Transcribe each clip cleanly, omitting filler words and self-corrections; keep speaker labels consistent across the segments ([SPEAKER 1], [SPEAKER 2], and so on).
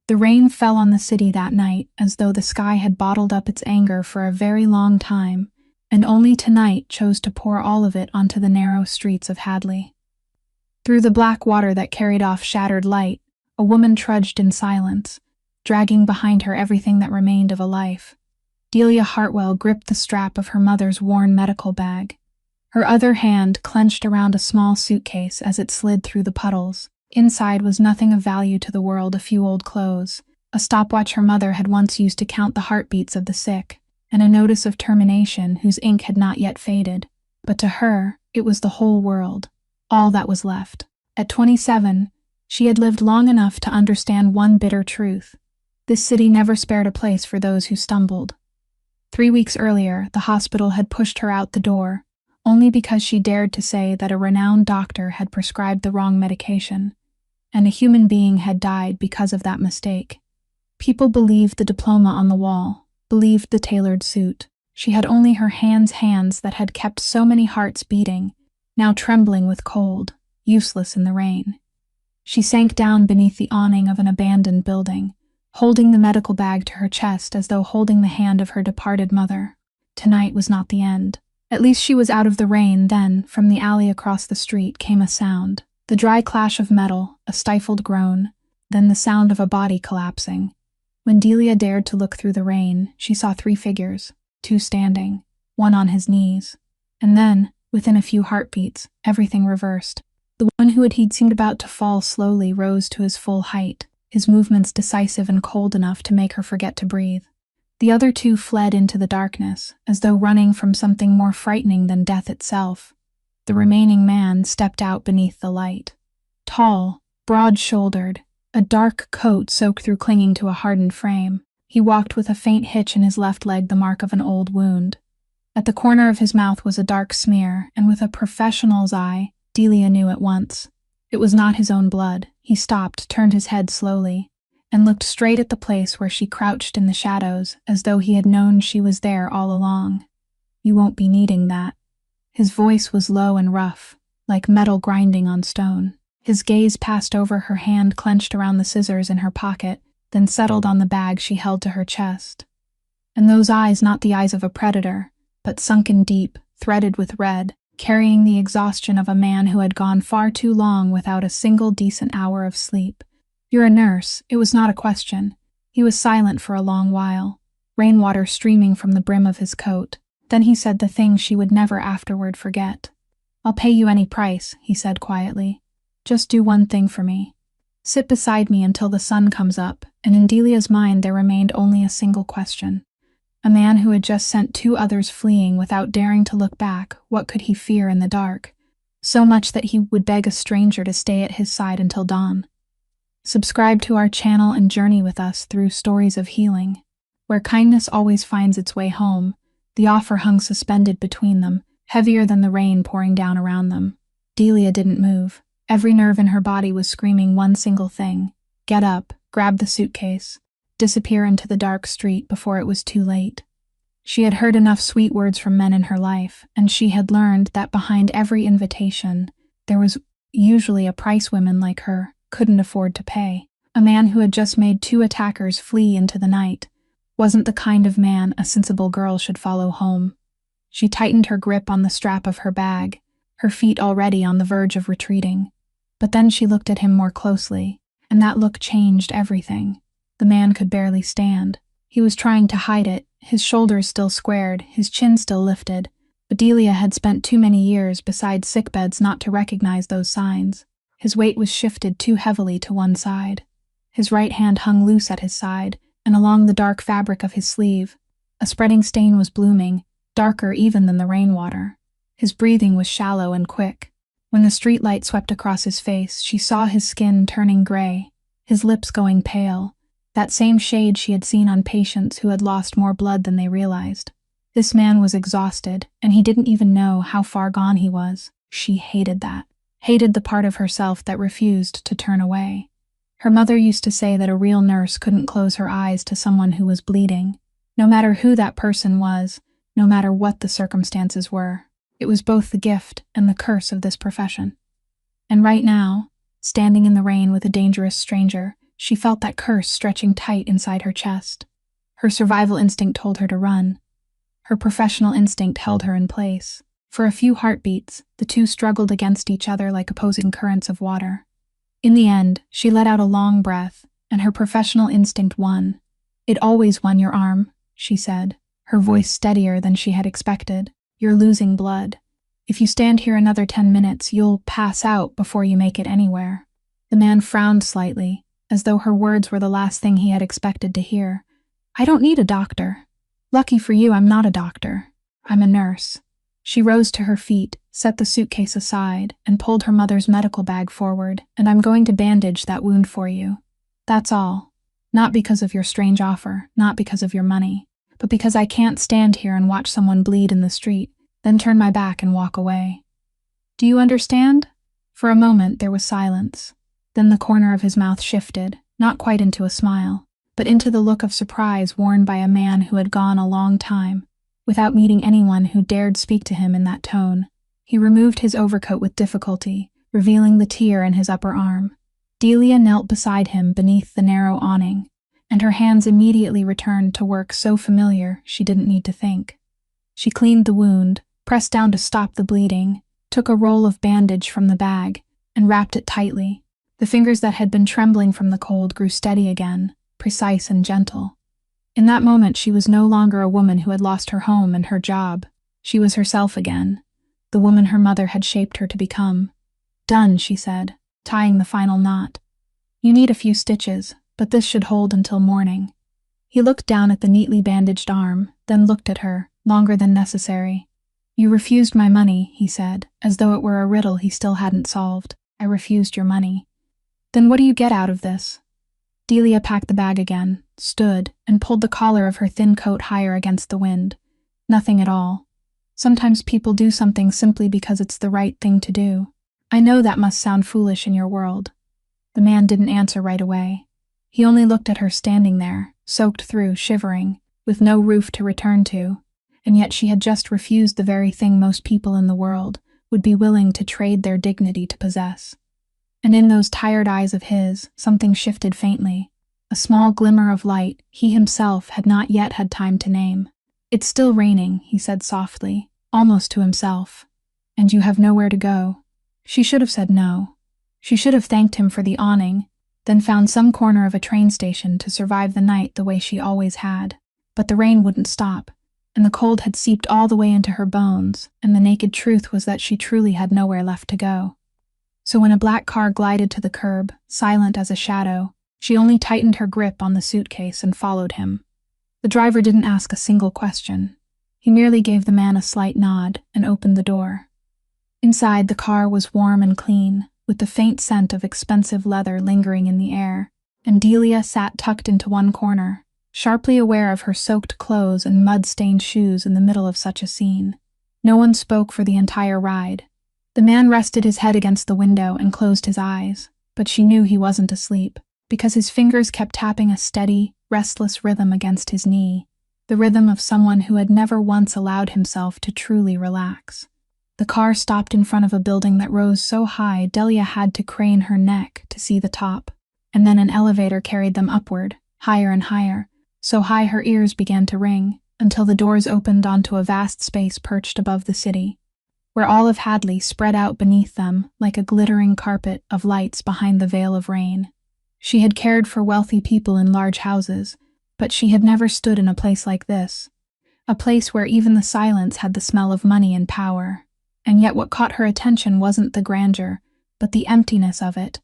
[SPEAKER 1] The rain fell on the city that night as though the sky had bottled up its anger for a very long time, and only tonight chose to pour all of it onto the narrow streets of Hadley. Through the black water that carried off shattered light, a woman trudged in silence, dragging behind her everything that remained of a life. Delia Hartwell gripped the strap of her mother's worn medical bag. Her other hand clenched around a small suitcase as it slid through the puddles. Inside was nothing of value to the world, a few old clothes, a stopwatch her mother had once used to count the heartbeats of the sick, and a notice of termination whose ink had not yet faded. But to her, it was the whole world, all that was left. At 27, she had lived long enough to understand one bitter truth. This city never spared a place for those who stumbled. 3 weeks earlier, the hospital had pushed her out the door, only because she dared to say that a renowned doctor had prescribed the wrong medication, and a human being had died because of that mistake. People believed the diploma on the wall, believed the tailored suit. She had only her hands that had kept so many hearts beating, now trembling with cold, useless in the rain. She sank down beneath the awning of an abandoned building, holding the medical bag to her chest as though holding the hand of her departed mother. Tonight was not the end. At least she was out of the rain. Then, from the alley across the street, came a sound. The dry clash of metal, a stifled groan, then the sound of a body collapsing. When Delia dared to look through the rain, she saw 3 figures, 2 standing, one on his knees. And then, within a few heartbeats, everything reversed. The one who had seemed about to fall slowly rose to his full height, his movements decisive and cold enough to make her forget to breathe. The other 2 fled into the darkness, as though running from something more frightening than death itself. The remaining man stepped out beneath the light. Tall, broad-shouldered, a dark coat soaked through clinging to a hardened frame. He walked with a faint hitch in his left leg, the mark of an old wound. At the corner of his mouth was a dark smear, and with a professional's eye, Delia knew at once. It was not his own blood. He stopped, turned his head slowly, and looked straight at the place where she crouched in the shadows, as though he had known she was there all along. "You won't be needing that." His voice was low and rough, like metal grinding on stone. His gaze passed over her hand clenched around the scissors in her pocket, then settled on the bag she held to her chest. And those eyes, not the eyes of a predator, but sunken deep, threaded with red, carrying the exhaustion of a man who had gone far too long without a single decent hour of sleep. "You're a nurse." It was not a question. He was silent for a long while, rainwater streaming from the brim of his coat. Then he said the thing she would never afterward forget. "I'll pay you any price," he said quietly. "Just do one thing for me. Sit beside me until the sun comes up." And in Delia's mind there remained only a single question. A man who had just sent 2 others fleeing without daring to look back, what could he fear in the dark? So much that he would beg a stranger to stay at his side until dawn. Subscribe to our channel and journey with us through stories of healing. Where kindness always finds its way home, the offer hung suspended between them, heavier than the rain pouring down around them. Delia didn't move. Every nerve in her body was screaming one single thing: get up, grab the suitcase, disappear into the dark street before it was too late. She had heard enough sweet words from men in her life, and she had learned that behind every invitation, there was usually a price women like her couldn't afford to pay. A man who had just made 2 attackers flee into the night wasn't the kind of man a sensible girl should follow home. She tightened her grip on the strap of her bag, her feet already on the verge of retreating. But then she looked at him more closely, and that look changed everything. The man could barely stand. He was trying to hide it, his shoulders still squared, his chin still lifted, but Delia had spent too many years beside sickbeds not to recognize those signs. His weight was shifted too heavily to one side. His right hand hung loose at his side, and along the dark fabric of his sleeve, a spreading stain was blooming, darker even than the rainwater. His breathing was shallow and quick. When the streetlight swept across his face, she saw his skin turning gray, his lips going pale, that same shade she had seen on patients who had lost more blood than they realized. This man was exhausted, and he didn't even know how far gone he was. She hated that. Hated the part of herself that refused to turn away. Her mother used to say that a real nurse couldn't close her eyes to someone who was bleeding. No matter who that person was, no matter what the circumstances were, it was both the gift and the curse of this profession. And right now, standing in the rain with a dangerous stranger, she felt that curse stretching tight inside her chest. Her survival instinct told her to run. Her professional instinct held her in place. For a few heartbeats, the two struggled against each other like opposing currents of water. In the end, she let out a long breath, and her professional instinct won. "It always won your arm," she said, her voice steadier than she had expected. "You're losing blood. If you stand here another 10 minutes, you'll pass out before you make it anywhere." The man frowned slightly, as though her words were the last thing he had expected to hear. "I don't need a doctor. Lucky for you, I'm not a doctor. I'm a nurse." She rose to her feet, set the suitcase aside, and pulled her mother's medical bag forward. "And I'm going to bandage that wound for you. That's all. Not because of your strange offer, not because of your money, but because I can't stand here and watch someone bleed in the street, then turn my back and walk away. Do you understand?" For a moment there was silence. Then the corner of his mouth shifted, not quite into a smile, but into the look of surprise worn by a man who had gone a long time without meeting anyone who dared speak to him in that tone. He removed his overcoat with difficulty, revealing the tear in his upper arm. Delia knelt beside him beneath the narrow awning, and her hands immediately returned to work so familiar she didn't need to think. She cleaned the wound, pressed down to stop the bleeding, took a roll of bandage from the bag, and wrapped it tightly. The fingers that had been trembling from the cold grew steady again, precise and gentle. In that moment she was no longer a woman who had lost her home and her job. She was herself again, the woman her mother had shaped her to become. "Done," she said, tying the final knot. "You need a few stitches, but this should hold until morning." He looked down at the neatly bandaged arm, then looked at her, longer than necessary. "You refused my money," he said, as though it were a riddle he still hadn't solved. "I refused your money." "Then what do you get out of this?" Delia packed the bag again, stood, and pulled the collar of her thin coat higher against the wind. "Nothing at all. Sometimes people do something simply because it's the right thing to do. I know that must sound foolish in your world." The man didn't answer right away. He only looked at her standing there, soaked through, shivering, with no roof to return to, and yet she had just refused the very thing most people in the world would be willing to trade their dignity to possess. And in those tired eyes of his, something shifted faintly, a small glimmer of light he himself had not yet had time to name. "It's still raining," he said softly, almost to himself. "And you have nowhere to go." She should have said no. She should have thanked him for the awning, then found some corner of a train station to survive the night the way she always had. But the rain wouldn't stop, and the cold had seeped all the way into her bones, and the naked truth was that she truly had nowhere left to go. So when a black car glided to the curb, silent as a shadow, she only tightened her grip on the suitcase and followed him. The driver didn't ask a single question. He merely gave the man a slight nod and opened the door. Inside, the car was warm and clean, with the faint scent of expensive leather lingering in the air, and Delia sat tucked into one corner, sharply aware of her soaked clothes and mud-stained shoes in the middle of such a scene. No one spoke for the entire ride. The man rested his head against the window and closed his eyes, but she knew he wasn't asleep, because his fingers kept tapping a steady, restless rhythm against his knee, the rhythm of someone who had never once allowed himself to truly relax. The car stopped in front of a building that rose so high Delia had to crane her neck to see the top, and then an elevator carried them upward, higher and higher, so high her ears began to ring, until the doors opened onto a vast space perched above the city, where all of Hadley spread out beneath them like a glittering carpet of lights behind the veil of rain. She had cared for wealthy people in large houses, but she had never stood in a place like this, a place where even the silence had the smell of money and power. And yet what caught her attention wasn't the grandeur, but the emptiness of it.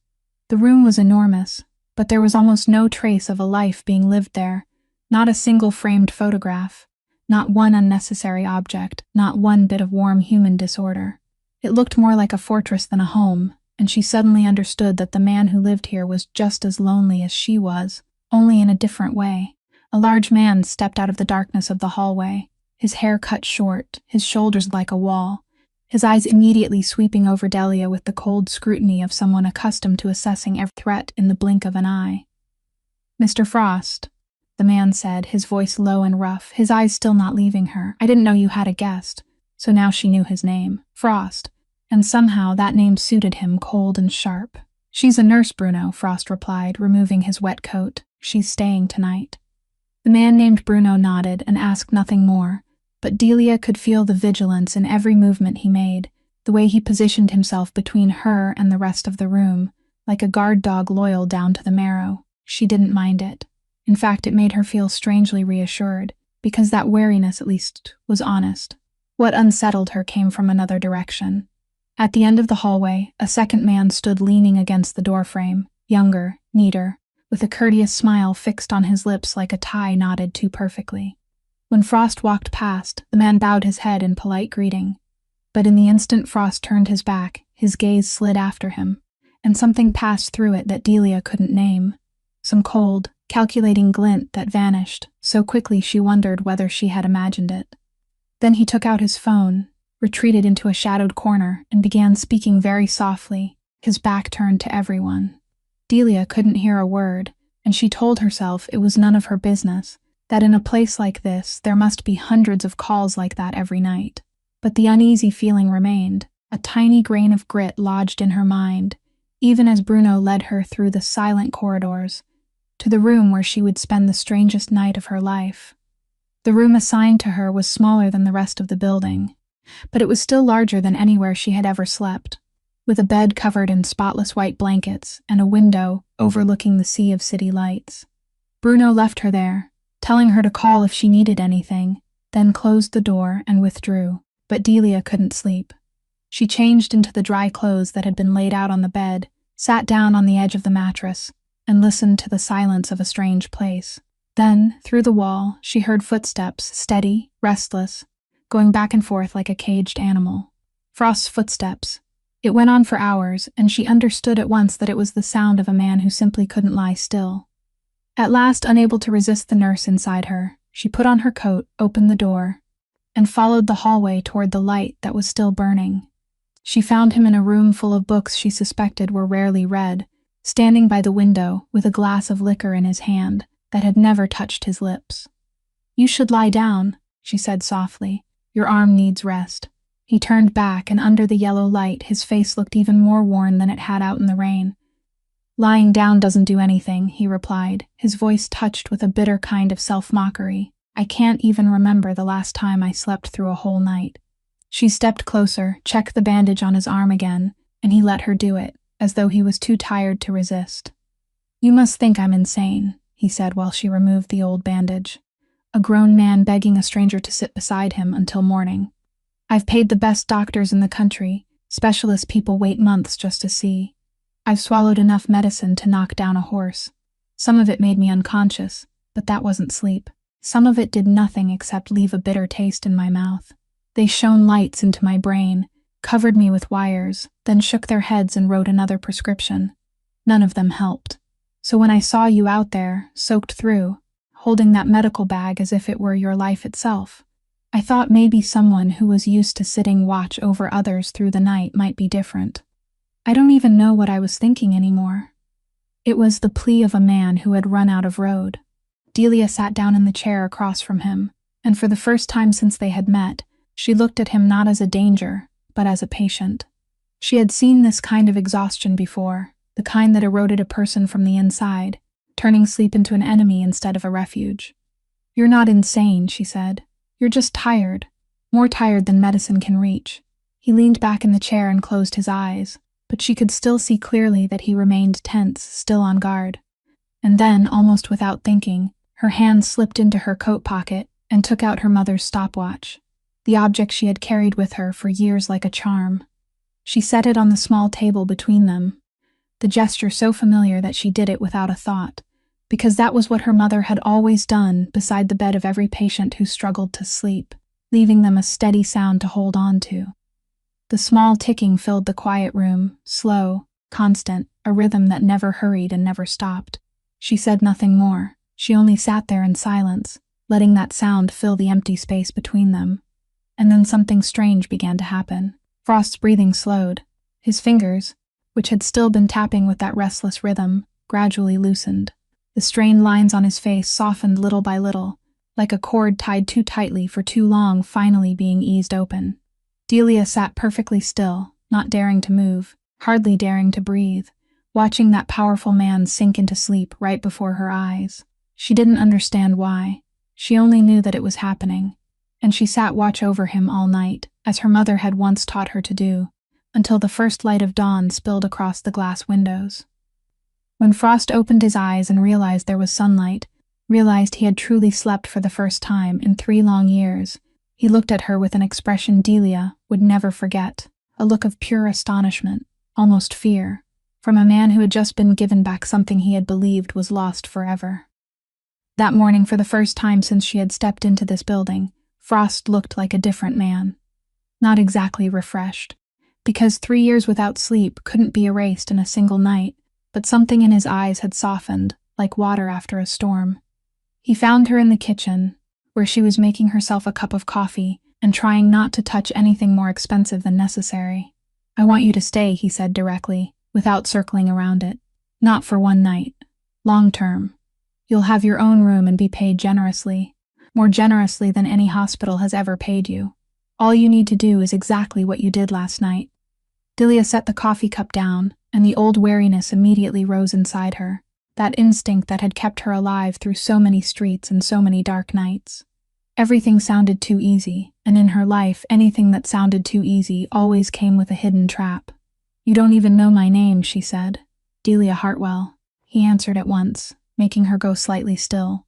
[SPEAKER 1] The room was enormous, but there was almost no trace of a life being lived there, not a single framed photograph, not one unnecessary object, not one bit of warm human disorder. It looked more like a fortress than a home, and she suddenly understood that the man who lived here was just as lonely as she was, only in a different way. A large man stepped out of the darkness of the hallway, his hair cut short, his shoulders like a wall, his eyes immediately sweeping over Delia with the cold scrutiny of someone accustomed to assessing every threat in the blink of an eye. "Mr. Frost," the man said, his voice low and rough, his eyes still not leaving her. "I didn't know you had a guest." So now she knew his name, Frost, and somehow that name suited him, cold and sharp. "She's a nurse, Bruno," Frost replied, removing his wet coat. "She's staying tonight." The man named Bruno nodded and asked nothing more, but Delia could feel the vigilance in every movement he made, the way he positioned himself between her and the rest of the room, like a guard dog loyal down to the marrow. She didn't mind it. In fact, it made her feel strangely reassured, because that wariness, at least, was honest. What unsettled her came from another direction. At the end of the hallway, a second man stood leaning against the doorframe, younger, neater, with a courteous smile fixed on his lips like a tie knotted too perfectly. When Frost walked past, the man bowed his head in polite greeting. But in the instant Frost turned his back, his gaze slid after him, and something passed through it that Delia couldn't name. Some cold, calculating glint that vanished so quickly she wondered whether she had imagined it. Then he took out his phone, retreated into a shadowed corner, and began speaking very softly, his back turned to everyone. Delia couldn't hear a word, and she told herself it was none of her business, that in a place like this there must be hundreds of calls like that every night. But the uneasy feeling remained, a tiny grain of grit lodged in her mind, even as Bruno led her through the silent corridors, to the room where she would spend the strangest night of her life. The room assigned to her was smaller than the rest of the building, but it was still larger than anywhere she had ever slept, with a bed covered in spotless white blankets and a window overlooking the sea of city lights. Bruno left her there, telling her to call if she needed anything, then closed the door and withdrew, but Delia couldn't sleep. She changed into the dry clothes that had been laid out on the bed, sat down on the edge of the mattress, and listened to the silence of a strange place. Then, through the wall, she heard footsteps, steady, restless, going back and forth like a caged animal. Frost's footsteps. It went on for hours, and she understood at once that it was the sound of a man who simply couldn't lie still. At last, unable to resist the nurse inside her, she put on her coat, opened the door, and followed the hallway toward the light that was still burning. She found him in a room full of books she suspected were rarely read, standing by the window with a glass of liquor in his hand that had never touched his lips. "You should lie down," she said softly. "Your arm needs rest." He turned back, and under the yellow light, his face looked even more worn than it had out in the rain. "Lying down doesn't do anything," he replied, his voice touched with a bitter kind of self-mockery. "I can't even remember the last time I slept through a whole night." She stepped closer, checked the bandage on his arm again, and he let her do it, as though he was too tired to resist. "You must think I'm insane," he said while she removed the old bandage. A grown man begging a stranger to sit beside him until morning. "I've paid the best doctors in the country. Specialist people wait months just to see. I've swallowed enough medicine to knock down a horse. Some of it made me unconscious, but that wasn't sleep. Some of it did nothing except leave a bitter taste in my mouth. They shone lights into my brain, covered me with wires, then shook their heads and wrote another prescription. None of them helped. So when I saw you out there, soaked through, holding that medical bag as if it were your life itself, I thought maybe someone who was used to sitting watch over others through the night might be different. I don't even know what I was thinking anymore." It was the plea of a man who had run out of road. Delia sat down in the chair across from him, and for the first time since they had met, she looked at him not as a danger, but as a patient. She had seen this kind of exhaustion before, the kind that eroded a person from the inside, turning sleep into an enemy instead of a refuge. "You're not insane," she said. "You're just tired, more tired than medicine can reach." He leaned back in the chair and closed his eyes, but she could still see clearly that he remained tense, still on guard. And then, almost without thinking, her hand slipped into her coat pocket and took out her mother's stopwatch, the object she had carried with her for years like a charm. She set it on the small table between them, the gesture so familiar that she did it without a thought, because that was what her mother had always done beside the bed of every patient who struggled to sleep, leaving them a steady sound to hold on to. The small ticking filled the quiet room, slow, constant, a rhythm that never hurried and never stopped. She said nothing more. She only sat there in silence, letting that sound fill the empty space between them. And then something strange began to happen. Frost's breathing slowed. His fingers, which had still been tapping with that restless rhythm, gradually loosened. The strained lines on his face softened little by little, like a cord tied too tightly for too long finally being eased open. Delia sat perfectly still, not daring to move, hardly daring to breathe, watching that powerful man sink into sleep right before her eyes. She didn't understand why. She only knew that it was happening. And she sat watch over him all night, as her mother had once taught her to do, until the first light of dawn spilled across the glass windows. When Frost opened his eyes and realized there was sunlight, realized he had truly slept for the first time in 3 long years, he looked at her with an expression Delia would never forget, a look of pure astonishment, almost fear, from a man who had just been given back something he had believed was lost forever. That morning, for the first time since she had stepped into this building, Frost looked like a different man. Not exactly refreshed, because 3 years without sleep couldn't be erased in a single night, but something in his eyes had softened, like water after a storm. He found her in the kitchen, where she was making herself a cup of coffee and trying not to touch anything more expensive than necessary. "I want you to stay," he said directly, without circling around it. "Not for one night. Long term. You'll have your own room and be paid generously, more generously than any hospital has ever paid you. All you need to do is exactly what you did last night." Delia set the coffee cup down, and the old wariness immediately rose inside her, that instinct that had kept her alive through so many streets and so many dark nights. Everything sounded too easy, and in her life, anything that sounded too easy always came with a hidden trap. "You don't even know my name," she said. "Delia Hartwell." He answered at once, making her go slightly still.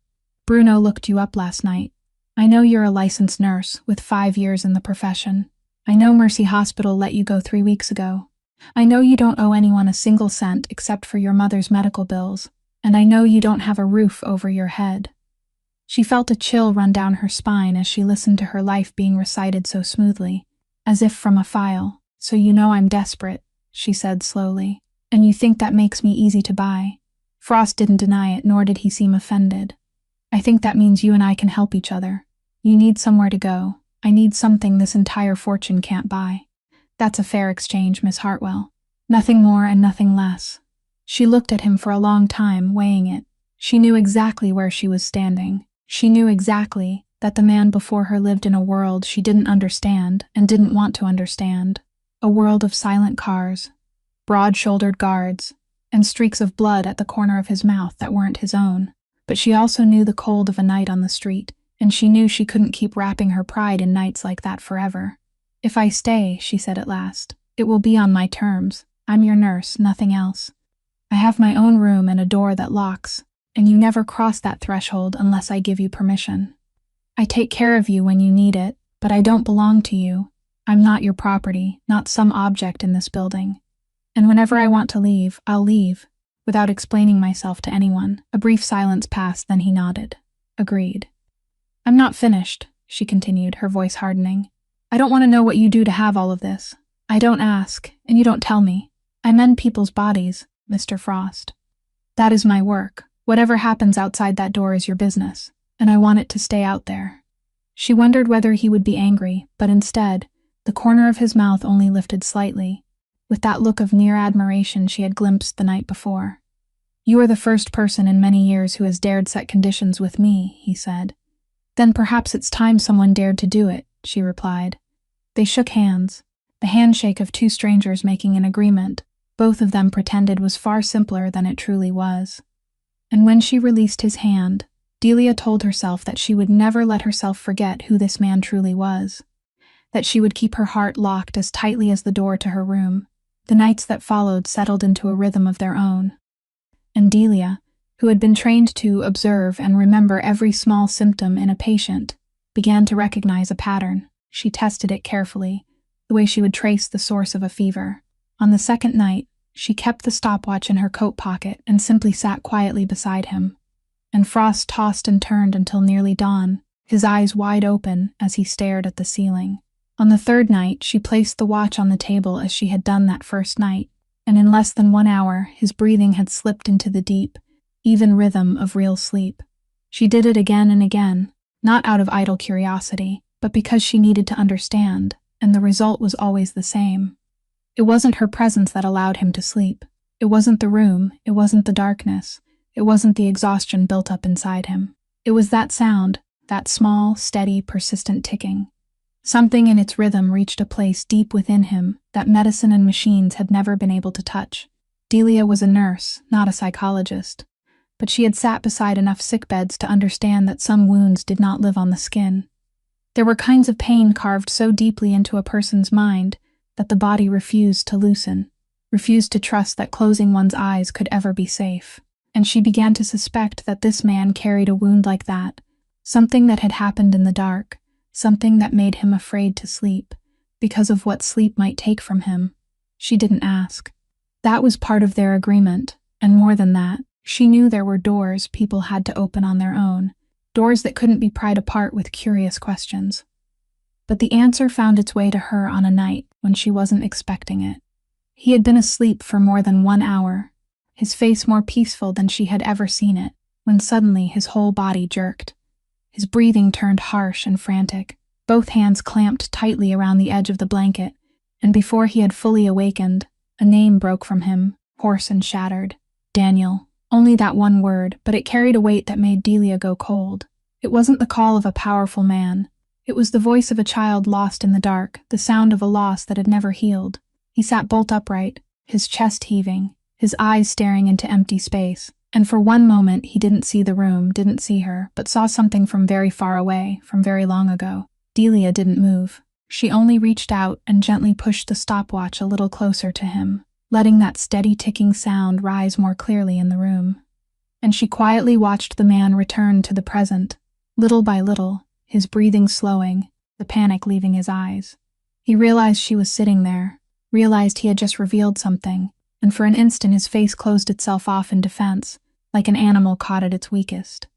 [SPEAKER 1] "Bruno looked you up last night. I know you're a licensed nurse with 5 years in the profession. I know Mercy Hospital let you go 3 weeks ago. I know you don't owe anyone a single cent except for your mother's medical bills, and I know you don't have a roof over your head." She felt a chill run down her spine as she listened to her life being recited so smoothly, as if from a file. "So you know I'm desperate," she said slowly, "and you think that makes me easy to buy." Frost didn't deny it, nor did he seem offended. "I think that means you and I can help each other. You need somewhere to go. I need something this entire fortune can't buy. That's a fair exchange, Miss Hartwell. Nothing more and nothing less." She looked at him for a long time, weighing it. She knew exactly where she was standing. She knew exactly that the man before her lived in a world she didn't understand and didn't want to understand. A world of silent cars, broad-shouldered guards, and streaks of blood at the corner of his mouth that weren't his own. But she also knew the cold of a night on the street, and she knew she couldn't keep wrapping her pride in nights like that forever. "If I stay," she said at last, "it will be on my terms. I'm your nurse, nothing else. I have my own room and a door that locks, and you never cross that threshold unless I give you permission. I take care of you when you need it, but I don't belong to you. I'm not your property, not some object in this building. And whenever I want to leave, I'll leave, without explaining myself to anyone." A brief silence passed, then he nodded. "Agreed." "I'm not finished," she continued, her voice hardening. "I don't want to know what you do to have all of this. I don't ask, and you don't tell me. I mend people's bodies, Mr. Frost. That is my work. Whatever happens outside that door is your business, and I want it to stay out there." She wondered whether he would be angry, but instead, the corner of his mouth only lifted slightly, with that look of near admiration she had glimpsed the night before. "You are the first person in many years who has dared set conditions with me," he said. "Then perhaps it's time someone dared to do it," she replied. They shook hands, the handshake of 2 strangers making an agreement both of them pretended was far simpler than it truly was. And when she released his hand, Delia told herself that she would never let herself forget who this man truly was, that she would keep her heart locked as tightly as the door to her room. The nights that followed settled into a rhythm of their own. And Delia, who had been trained to observe and remember every small symptom in a patient, began to recognize a pattern. She tested it carefully, the way she would trace the source of a fever. On the second night, she kept the stopwatch in her coat pocket and simply sat quietly beside him. And Frost tossed and turned until nearly dawn, his eyes wide open as he stared at the ceiling. On the third night, she placed the watch on the table as she had done that first night, and in less than 1 hour, his breathing had slipped into the deep, even rhythm of real sleep. She did it again and again, not out of idle curiosity, but because she needed to understand, and the result was always the same. It wasn't her presence that allowed him to sleep. It wasn't the room, it wasn't the darkness, it wasn't the exhaustion built up inside him. It was that sound, that small, steady, persistent ticking. Something in its rhythm reached a place deep within him that medicine and machines had never been able to touch. Delia was a nurse, not a psychologist, but she had sat beside enough sickbeds to understand that some wounds did not live on the skin. There were kinds of pain carved so deeply into a person's mind that the body refused to loosen, refused to trust that closing one's eyes could ever be safe. And she began to suspect that this man carried a wound like that, something that had happened in the dark, something that made him afraid to sleep, because of what sleep might take from him. She didn't ask. That was part of their agreement, and more than that, she knew there were doors people had to open on their own, doors that couldn't be pried apart with curious questions. But the answer found its way to her on a night when she wasn't expecting it. He had been asleep for more than 1 hour, his face more peaceful than she had ever seen it, when suddenly his whole body jerked. His breathing turned harsh and frantic, both hands clamped tightly around the edge of the blanket, and before he had fully awakened, a name broke from him, hoarse and shattered. Daniel. Only that one word, but it carried a weight that made Delia go cold. It wasn't the call of a powerful man. It was the voice of a child lost in the dark, the sound of a loss that had never healed. He sat bolt upright, his chest heaving, his eyes staring into empty space, and for one moment he didn't see the room, didn't see her, but saw something from very far away, from very long ago. Delia didn't move. She only reached out and gently pushed the stopwatch a little closer to him, letting that steady ticking sound rise more clearly in the room. And she quietly watched the man return to the present, little by little, his breathing slowing, the panic leaving his eyes. He realized she was sitting there, realized he had just revealed something, and for an instant his face closed itself off in defense, like an animal caught at its weakest.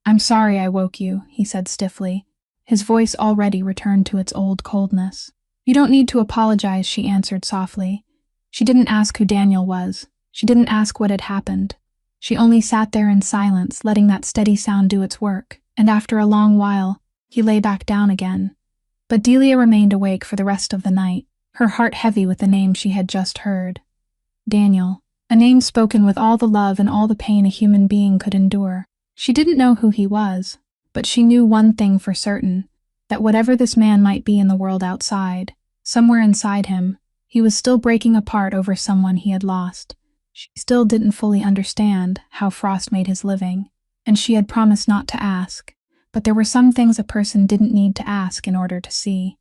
[SPEAKER 1] "I'm sorry I woke you," he said stiffly. His voice already returned to its old coldness. "You don't need to apologize," she answered softly. She didn't ask who Daniel was. She didn't ask what had happened. She only sat there in silence, letting that steady sound do its work, and after a long while, he lay back down again. But Delia remained awake for the rest of the night, her heart heavy with the name she had just heard. Daniel, a name spoken with all the love and all the pain a human being could endure. She didn't know who he was, but she knew one thing for certain, that whatever this man might be in the world outside, somewhere inside him, he was still breaking apart over someone he had lost. She still didn't fully understand how Frost made his living, and she had promised not to ask, but there were some things a person didn't need to ask in order to see.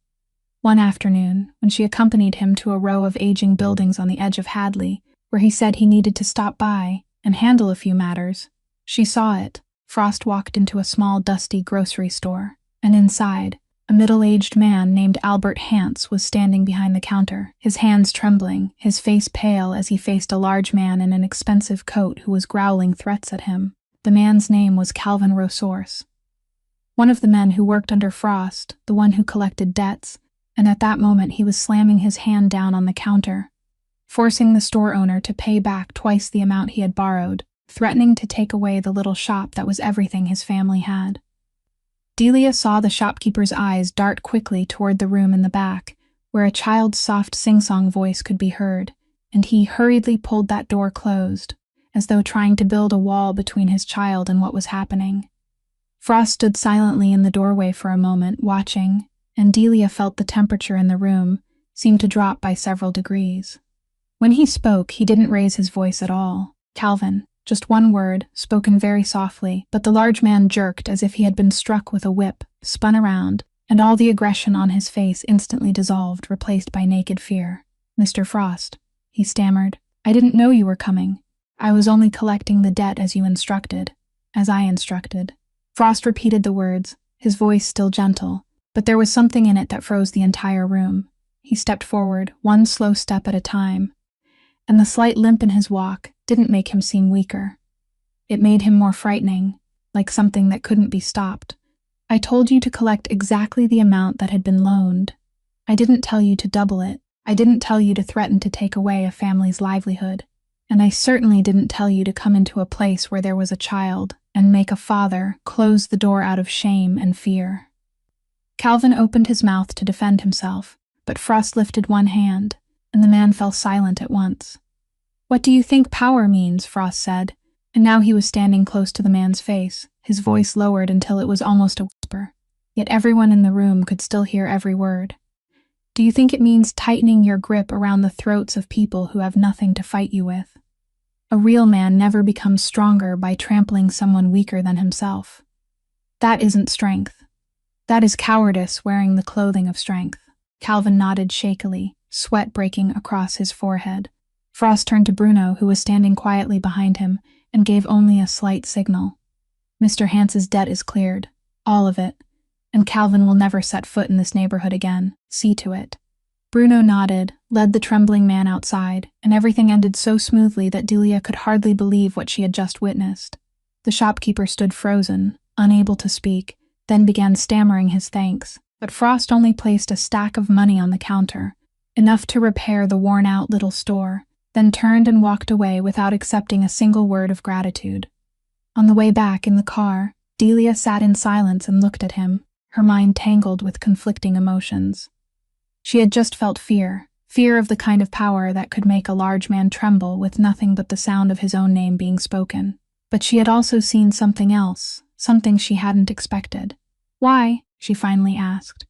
[SPEAKER 1] One afternoon, when she accompanied him to a row of aging buildings on the edge of Hadley, where he said he needed to stop by and handle a few matters, she saw it. Frost walked into a small, dusty grocery store, and inside, a middle-aged man named Albert Hance was standing behind the counter, his hands trembling, his face pale as he faced a large man in an expensive coat who was growling threats at him. The man's name was Calvin Rosource, one of the men who worked under Frost, the one who collected debts, and at that moment he was slamming his hand down on the counter, forcing the store owner to pay back twice the amount he had borrowed, threatening to take away the little shop that was everything his family had. Delia saw the shopkeeper's eyes dart quickly toward the room in the back, where a child's soft sing-song voice could be heard, and he hurriedly pulled that door closed, as though trying to build a wall between his child and what was happening. Frost stood silently in the doorway for a moment, watching, and Delia felt the temperature in the room seem to drop by several degrees. When he spoke, he didn't raise his voice at all. "Calvin." Just one word, spoken very softly, but the large man jerked as if he had been struck with a whip, spun around, and all the aggression on his face instantly dissolved, replaced by naked fear. "Mr. Frost," he stammered, "I didn't know you were coming. I was only collecting the debt as you instructed, as I instructed." Frost repeated the words, his voice still gentle, but there was something in it that froze the entire room. He stepped forward, one slow step at a time, and the slight limp in his walk didn't make him seem weaker. It made him more frightening, like something that couldn't be stopped. "I told you to collect exactly the amount that had been loaned. I didn't tell you to double it. I didn't tell you to threaten to take away a family's livelihood. And I certainly didn't tell you to come into a place where there was a child and make a father close the door out of shame and fear." Calvin opened his mouth to defend himself, but Frost lifted one hand, and the man fell silent at once. "What do you think power means?" Frost said, and now he was standing close to the man's face, his voice lowered until it was almost a whisper. Yet everyone in the room could still hear every word. "Do you think it means tightening your grip around the throats of people who have nothing to fight you with?" A real man never becomes stronger by trampling someone weaker than himself. That isn't strength. That is cowardice wearing the clothing of strength. Calvin nodded shakily, sweat breaking across his forehead. Frost turned to Bruno, who was standing quietly behind him, and gave only a slight signal. Mr. Hance's debt is cleared. All of it. And Calvin will never set foot in this neighborhood again. See to it. Bruno nodded, led the trembling man outside, and everything ended so smoothly that Delia could hardly believe what she had just witnessed. The shopkeeper stood frozen, unable to speak, then began stammering his thanks, but Frost only placed a stack of money on the counter, enough to repair the worn-out little store, then turned and walked away without accepting a single word of gratitude. On the way back in the car, Delia sat in silence and looked at him, her mind tangled with conflicting emotions. She had just felt fear of the kind of power that could make a large man tremble with nothing but the sound of his own name being spoken. But she had also seen something else, something she hadn't expected. Why, she finally asked,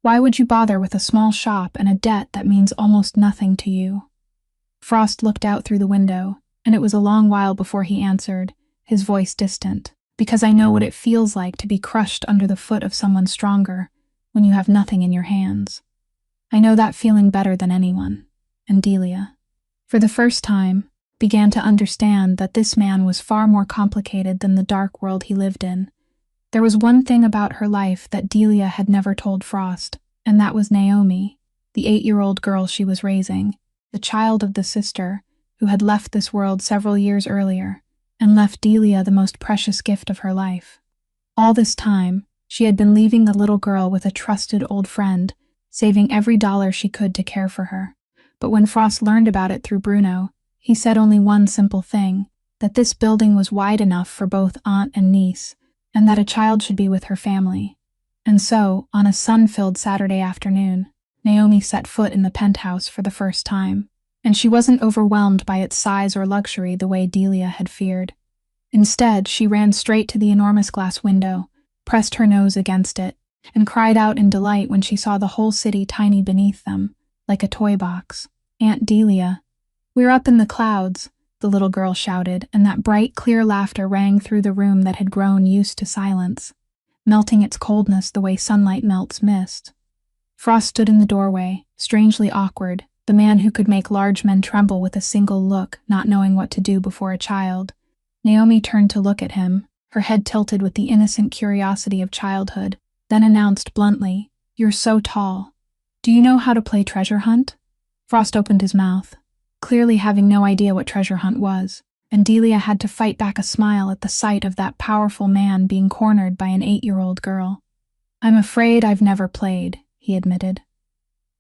[SPEAKER 1] why would you bother with a small shop and a debt that means almost nothing to you? Frost looked out through the window, and it was a long while before he answered, his voice distant. Because I know what it feels like to be crushed under the foot of someone stronger when you have nothing in your hands. I know that feeling better than anyone. And Delia, for the first time, began to understand that this man was far more complicated than the dark world he lived in. There was one thing about her life that Delia had never told Frost, and that was Naomi, the 8-year-old girl she was raising, the child of the sister who had left this world several years earlier, and left Delia the most precious gift of her life. All this time, she had been leaving the little girl with a trusted old friend, saving every dollar she could to care for her. But when Frost learned about it through Bruno, he said only one simple thing, that this building was wide enough for both aunt and niece, and that a child should be with her family. And so, on a sun-filled Saturday afternoon, Naomi set foot in the penthouse for the first time, and she wasn't overwhelmed by its size or luxury the way Delia had feared. Instead, she ran straight to the enormous glass window, pressed her nose against it, and cried out in delight when she saw the whole city tiny beneath them, like a toy box. Aunt Delia, we're up in the clouds, the little girl shouted, and that bright, clear laughter rang through the room that had grown used to silence, melting its coldness the way sunlight melts mist. Frost stood in the doorway, strangely awkward, the man who could make large men tremble with a single look, not knowing what to do before a child. Naomi turned to look at him, her head tilted with the innocent curiosity of childhood, then announced bluntly, "You're so tall. Do you know how to play treasure hunt?" Frost opened his mouth, clearly having no idea what treasure hunt was, and Delia had to fight back a smile at the sight of that powerful man being cornered by an 8-year-old girl. "I'm afraid I've never played," he admitted.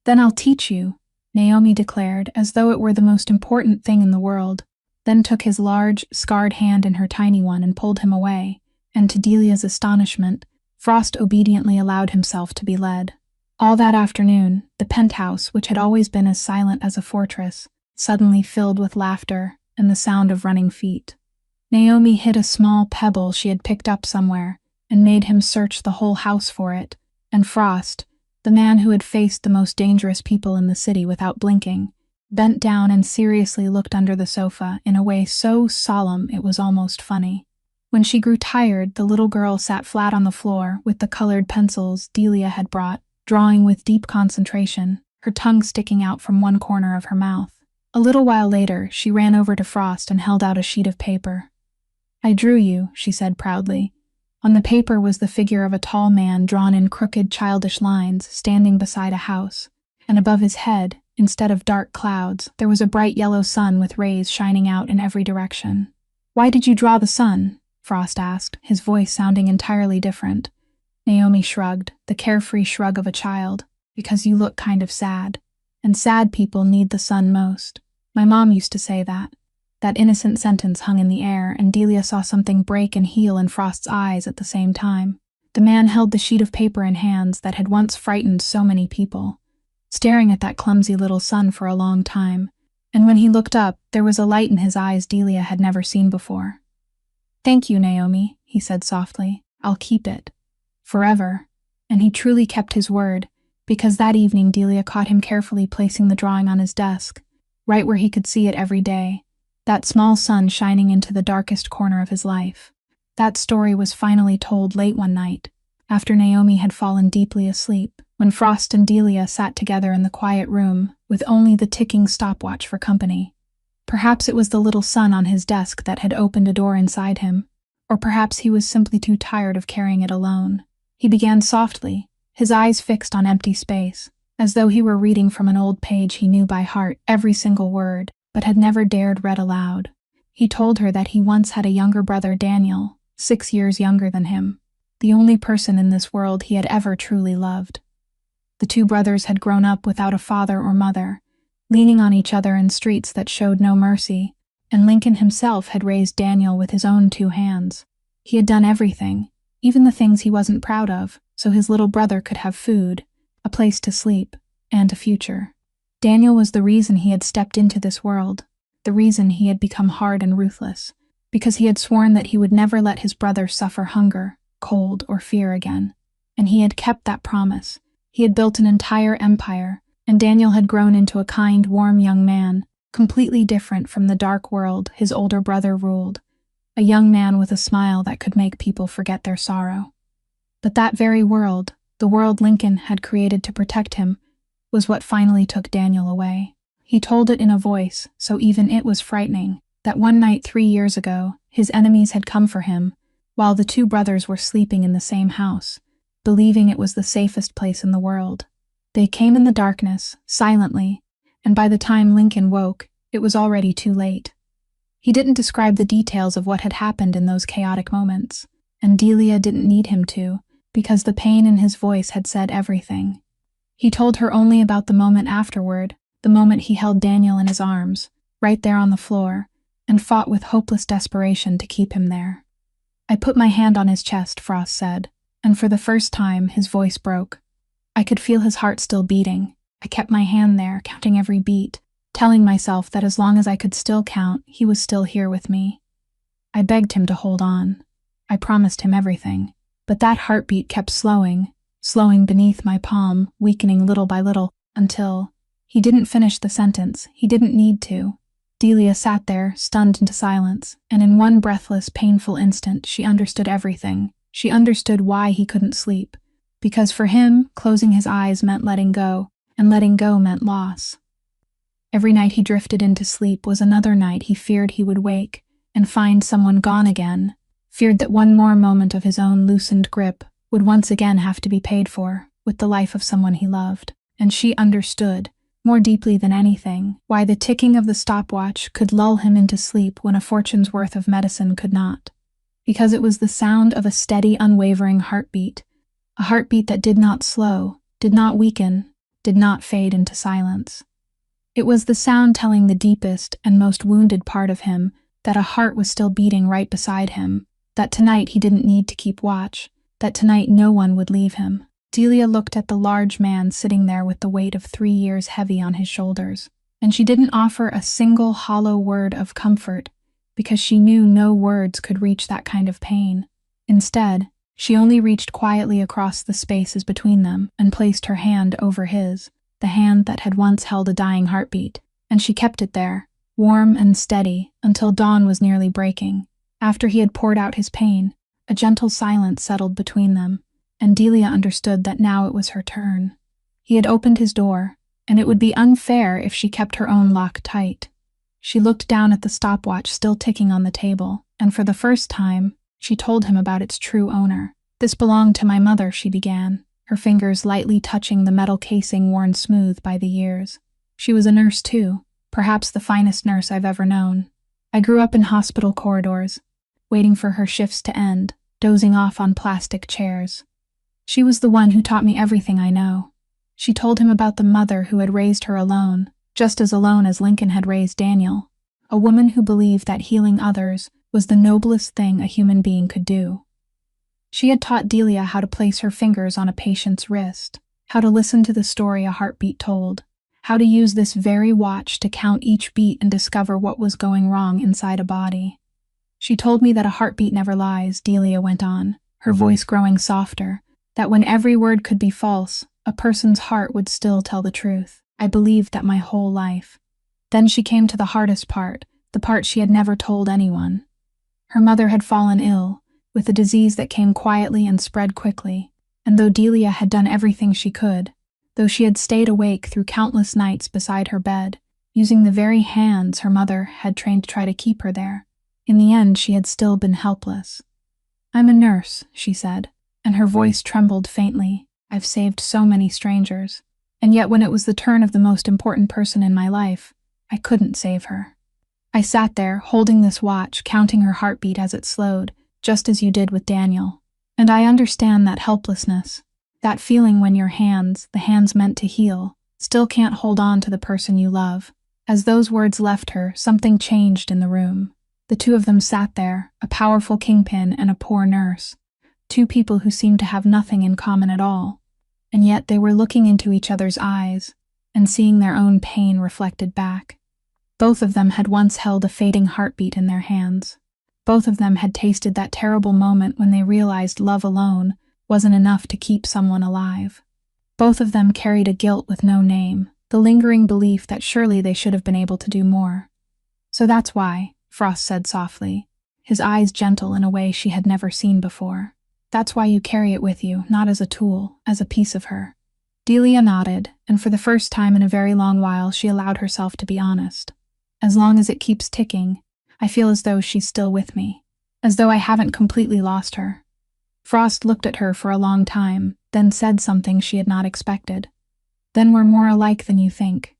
[SPEAKER 1] "Then I'll teach you," Naomi declared, as though it were the most important thing in the world, then took his large, scarred hand in her tiny one and pulled him away, and to Delia's astonishment, Frost obediently allowed himself to be led. All that afternoon, the penthouse, which had always been as silent as a fortress, suddenly filled with laughter and the sound of running feet. Naomi hid a small pebble she had picked up somewhere and made him search the whole house for it, and Frost, the man who had faced the most dangerous people in the city without blinking, bent down and seriously looked under the sofa in a way so solemn it was almost funny. When she grew tired, the little girl sat flat on the floor with the colored pencils Delia had brought, drawing with deep concentration, her tongue sticking out from one corner of her mouth. A little while later, she ran over to Frost and held out a sheet of paper. "I drew you," she said proudly. On the paper was the figure of a tall man drawn in crooked, childish lines, standing beside a house, and above his head, instead of dark clouds, there was a bright yellow sun with rays shining out in every direction. "Why did you draw the sun?" Frost asked, his voice sounding entirely different. Naomi shrugged, the carefree shrug of a child. "Because you look kind of sad. And sad people need the sun most. My mom used to say that." That innocent sentence hung in the air, and Delia saw something break and heal in Frost's eyes at the same time. The man held the sheet of paper in hands that had once frightened so many people, staring at that clumsy little sun for a long time, and when he looked up, there was a light in his eyes Delia had never seen before. "Thank you, Naomi," he said softly. "I'll keep it. Forever." And he truly kept his word, because that evening Delia caught him carefully placing the drawing on his desk, right where he could see it every day, that small sun shining into the darkest corner of his life. That story was finally told late one night, after Naomi had fallen deeply asleep, when Frost and Delia sat together in the quiet room, with only the ticking stopwatch for company. Perhaps it was the little sun on his desk that had opened a door inside him, or perhaps he was simply too tired of carrying it alone. He began softly, his eyes fixed on empty space, as though he were reading from an old page he knew by heart, every single word, but had never dared read aloud. He told her that he once had a younger brother, Daniel, 6 years younger than him, the only person in this world he had ever truly loved. The two brothers had grown up without a father or mother, leaning on each other in streets that showed no mercy, and Lincoln himself had raised Daniel with his own 2 hands. He had done everything, even the things he wasn't proud of, so his little brother could have food, a place to sleep, and a future. Daniel was the reason he had stepped into this world, the reason he had become hard and ruthless, because he had sworn that he would never let his brother suffer hunger, cold, or fear again. And he had kept that promise. He had built an entire empire, and Daniel had grown into a kind, warm young man, completely different from the dark world his older brother ruled, a young man with a smile that could make people forget their sorrow. But that very world, the world Lincoln had created to protect him, was what finally took Daniel away. He told it in a voice, so even it was frightening, that one night 3 years ago, his enemies had come for him, while the 2 brothers were sleeping in the same house, believing it was the safest place in the world. They came in the darkness, silently, and by the time Lincoln woke, it was already too late. He didn't describe the details of what had happened in those chaotic moments, and Delia didn't need him to, because the pain in his voice had said everything. He told her only about the moment afterward, the moment he held Daniel in his arms, right there on the floor, and fought with hopeless desperation to keep him there. I put my hand on his chest, Frost said, and for the first time his voice broke. I could feel his heart still beating. I kept my hand there, counting every beat, telling myself that as long as I could still count, he was still here with me. I begged him to hold on. I promised him everything. But that heartbeat kept slowing beneath my palm, weakening little by little, until... He didn't finish the sentence. He didn't need to. Delia sat there, stunned into silence, and in one breathless, painful instant, she understood everything. She understood why he couldn't sleep. Because for him, closing his eyes meant letting go, and letting go meant loss. Every night he drifted into sleep was another night he feared he would wake and find someone gone again, feared that one more moment of his own loosened grip would once again have to be paid for with the life of someone he loved. And she understood, more deeply than anything, why the ticking of the stopwatch could lull him into sleep when a fortune's worth of medicine could not. Because it was the sound of a steady, unwavering heartbeat, a heartbeat that did not slow, did not weaken, did not fade into silence. It was the sound telling the deepest and most wounded part of him that a heart was still beating right beside him, that tonight he didn't need to keep watch, that tonight no one would leave him. Delia looked at the large man sitting there with the weight of 3 years heavy on his shoulders, and she didn't offer a single hollow word of comfort, because she knew no words could reach that kind of pain. Instead, she only reached quietly across the spaces between them and placed her hand over his, the hand that had once held a dying heartbeat, and she kept it there, warm and steady, until dawn was nearly breaking. After he had poured out his pain, a gentle silence settled between them, and Delia understood that now it was her turn. He had opened his door, and it would be unfair if she kept her own lock tight. She looked down at the stopwatch still ticking on the table, and for the first time, she told him about its true owner. "This belonged to my mother," she began, her fingers lightly touching the metal casing worn smooth by the years. "She was a nurse too, perhaps the finest nurse I've ever known. I grew up in hospital corridors, waiting for her shifts to end, dozing off on plastic chairs. She was the one who taught me everything I know." She told him about the mother who had raised her alone, just as alone as Lincoln had raised Daniel, a woman who believed that healing others was the noblest thing a human being could do. She had taught Delia how to place her fingers on a patient's wrist, how to listen to the story a heartbeat told, how to use this very watch to count each beat and discover what was going wrong inside a body. "She told me that a heartbeat never lies," Delia went on, her voice growing softer, "that when every word could be false, a person's heart would still tell the truth. I believed that my whole life." Then she came to the hardest part, the part she had never told anyone. Her mother had fallen ill, with a disease that came quietly and spread quickly, and though Delia had done everything she could, though she had stayed awake through countless nights beside her bed, using the very hands her mother had trained to try to keep her there, in the end she had still been helpless. "I'm a nurse," she said, and her voice trembled faintly. "I've saved so many strangers, and yet when it was the turn of the most important person in my life, I couldn't save her. I sat there, holding this watch, counting her heartbeat as it slowed, just as you did with Daniel. And I understand that helplessness, that feeling when your hands, the hands meant to heal, still can't hold on to the person you love." As those words left her, something changed in the room. The two of them sat there, a powerful kingpin and a poor nurse, two people who seemed to have nothing in common at all, and yet they were looking into each other's eyes and seeing their own pain reflected back. Both of them had once held a fading heartbeat in their hands. Both of them had tasted that terrible moment when they realized love alone wasn't enough to keep someone alive. Both of them carried a guilt with no name, the lingering belief that surely they should have been able to do more. "So that's why," Frost said softly, his eyes gentle in a way she had never seen before. "That's why you carry it with you, not as a tool, as a piece of her." Delia nodded, and for the first time in a very long while she allowed herself to be honest. "As long as it keeps ticking, I feel as though she's still with me, as though I haven't completely lost her." Frost looked at her for a long time, then said something she had not expected. "Then we're more alike than you think.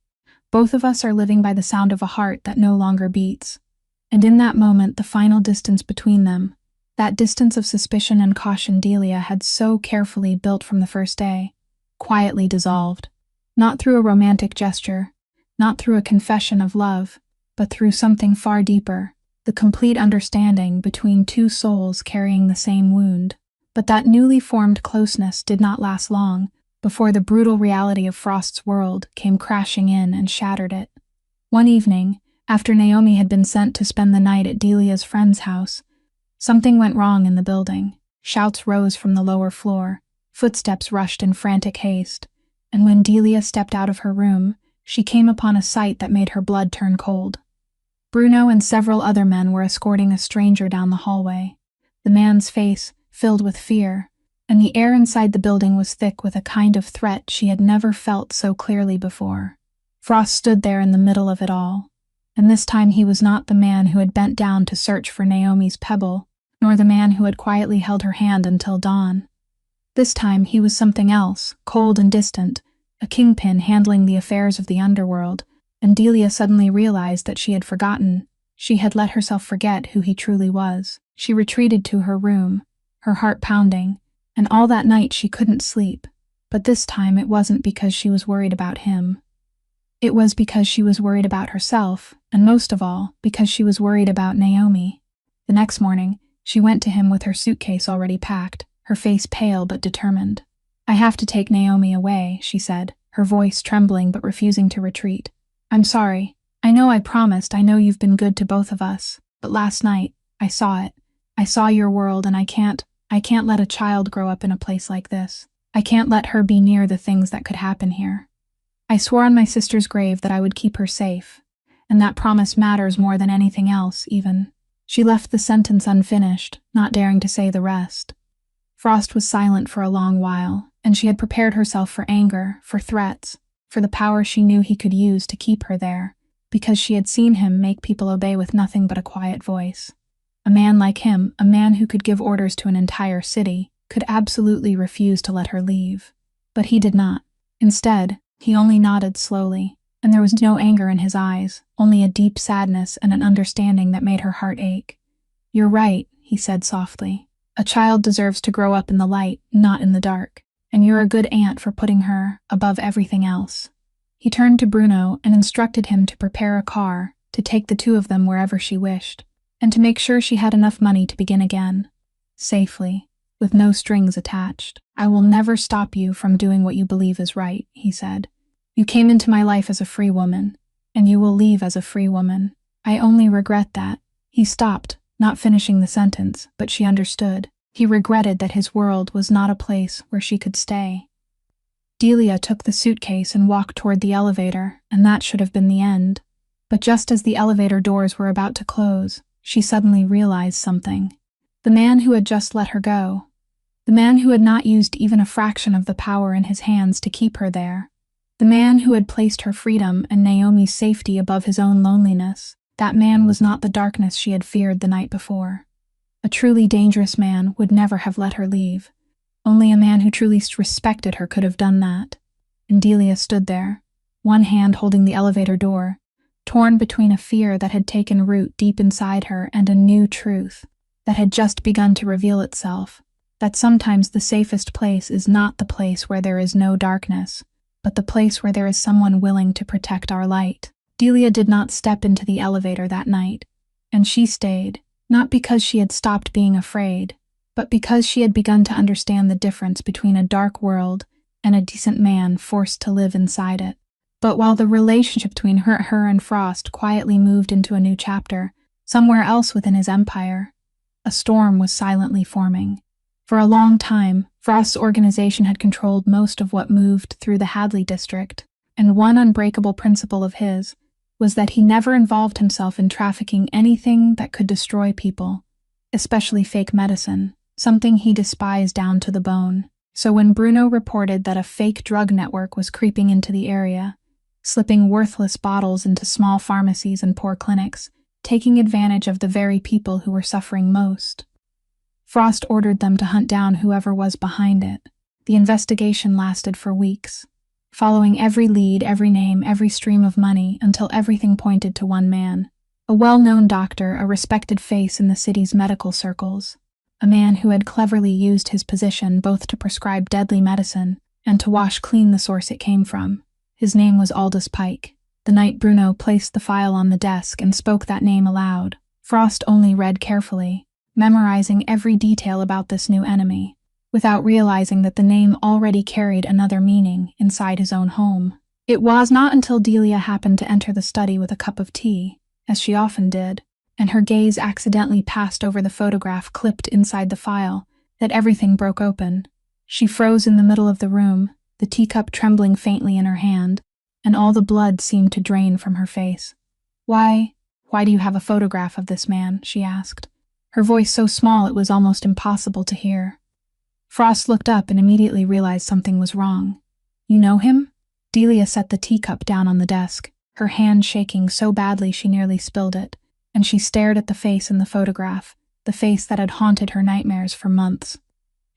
[SPEAKER 1] Both of us are living by the sound of a heart that no longer beats." And in that moment, the final distance between them, that distance of suspicion and caution Delia had so carefully built from the first day, quietly dissolved. Not through a romantic gesture, not through a confession of love, but through something far deeper, the complete understanding between two souls carrying the same wound. But that newly formed closeness did not last long before the brutal reality of Frost's world came crashing in and shattered it. One evening, after Naomi had been sent to spend the night at Delia's friend's house, something went wrong in the building. Shouts rose from the lower floor, footsteps rushed in frantic haste, and when Delia stepped out of her room, she came upon a sight that made her blood turn cold. Bruno and several other men were escorting a stranger down the hallway, the man's face filled with fear, and the air inside the building was thick with a kind of threat she had never felt so clearly before. Frost stood there in the middle of it all, and this time he was not the man who had bent down to search for Naomi's pebble, nor the man who had quietly held her hand until dawn. This time he was something else, cold and distant, a kingpin handling the affairs of the underworld, and Delia suddenly realized that she had forgotten. She had let herself forget who he truly was. She retreated to her room, her heart pounding, and all that night she couldn't sleep. But this time it wasn't because she was worried about him. It was because she was worried about herself, and most of all, because she was worried about Naomi. The next morning, she went to him with her suitcase already packed, her face pale but determined. "I have to take Naomi away," she said, her voice trembling but refusing to retreat. "I'm sorry. I know I promised, I know you've been good to both of us, but last night, I saw it. I saw your world and I can't let a child grow up in a place like this. I can't let her be near the things that could happen here. I swore on my sister's grave that I would keep her safe, and that promise matters more than anything else, even." She left the sentence unfinished, not daring to say the rest. Frost was silent for a long while, and she had prepared herself for anger, for threats, for the power she knew he could use to keep her there, because she had seen him make people obey with nothing but a quiet voice. A man like him, a man who could give orders to an entire city, could absolutely refuse to let her leave. But he did not. Instead, he only nodded slowly, and there was no anger in his eyes, only a deep sadness and an understanding that made her heart ache. "You're right," he said softly. "A child deserves to grow up in the light, not in the dark, and you're a good aunt for putting her above everything else." He turned to Bruno and instructed him to prepare a car, to take the two of them wherever she wished, and to make sure she had enough money to begin again, safely, with no strings attached. "I will never stop you from doing what you believe is right," he said. "You came into my life as a free woman, and you will leave as a free woman. I only regret that." He stopped, not finishing the sentence, but she understood. He regretted that his world was not a place where she could stay. Delia took the suitcase and walked toward the elevator, and that should have been the end. But just as the elevator doors were about to close, she suddenly realized something. The man who had just let her go, the man who had not used even a fraction of the power in his hands to keep her there, the man who had placed her freedom and Naomi's safety above his own loneliness, that man was not the darkness she had feared the night before. A truly dangerous man would never have let her leave. Only a man who truly respected her could have done that. And Delia stood there, one hand holding the elevator door, torn between a fear that had taken root deep inside her and a new truth that had just begun to reveal itself, that sometimes the safest place is not the place where there is no darkness, but the place where there is someone willing to protect our light. Delia did not step into the elevator that night, and she stayed, not because she had stopped being afraid, but because she had begun to understand the difference between a dark world and a decent man forced to live inside it. But while the relationship between her and Frost quietly moved into a new chapter, somewhere else within his empire, a storm was silently forming. For a long time, Frost's organization had controlled most of what moved through the Hadley district, and one unbreakable principle of his was that he never involved himself in trafficking anything that could destroy people, especially fake medicine, something he despised down to the bone. So when Bruno reported that a fake drug network was creeping into the area, slipping worthless bottles into small pharmacies and poor clinics, taking advantage of the very people who were suffering most, Frost ordered them to hunt down whoever was behind it. The investigation lasted for weeks, following every lead, every name, every stream of money, until everything pointed to one man. A well-known doctor, a respected face in the city's medical circles. A man who had cleverly used his position both to prescribe deadly medicine and to wash clean the source it came from. His name was Aldous Pike. The night Bruno placed the file on the desk and spoke that name aloud, Frost only read carefully, memorizing every detail about this new enemy, without realizing that the name already carried another meaning inside his own home. It was not until Delia happened to enter the study with a cup of tea, as she often did, and her gaze accidentally passed over the photograph clipped inside the file, that everything broke open. She froze in the middle of the room, the teacup trembling faintly in her hand, and all the blood seemed to drain from her face. Why do you have a photograph of this man?" she asked, her voice so small it was almost impossible to hear. Frost looked up and immediately realized something was wrong. "You know him?" Delia set the teacup down on the desk, her hand shaking so badly she nearly spilled it, and she stared at the face in the photograph, the face that had haunted her nightmares for months.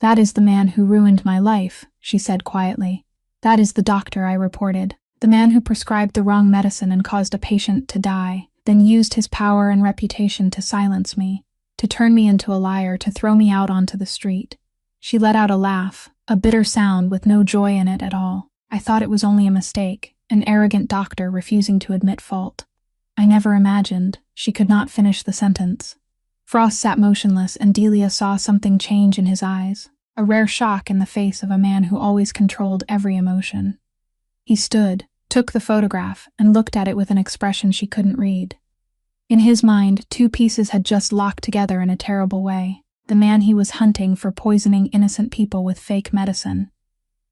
[SPEAKER 1] "That is the man who ruined my life," she said quietly. "That is the doctor I reported, the man who prescribed the wrong medicine and caused a patient to die, then used his power and reputation to silence me, to turn me into a liar, to throw me out onto the street." She let out a laugh, a bitter sound with no joy in it at all. "I thought it was only a mistake, an arrogant doctor refusing to admit fault. I never imagined." She could not finish the sentence. Frost sat motionless, and Delia saw something change in his eyes, a rare shock in the face of a man who always controlled every emotion. He stood, took the photograph, and looked at it with an expression she couldn't read. In his mind, two pieces had just locked together in a terrible way. The man he was hunting for poisoning innocent people with fake medicine,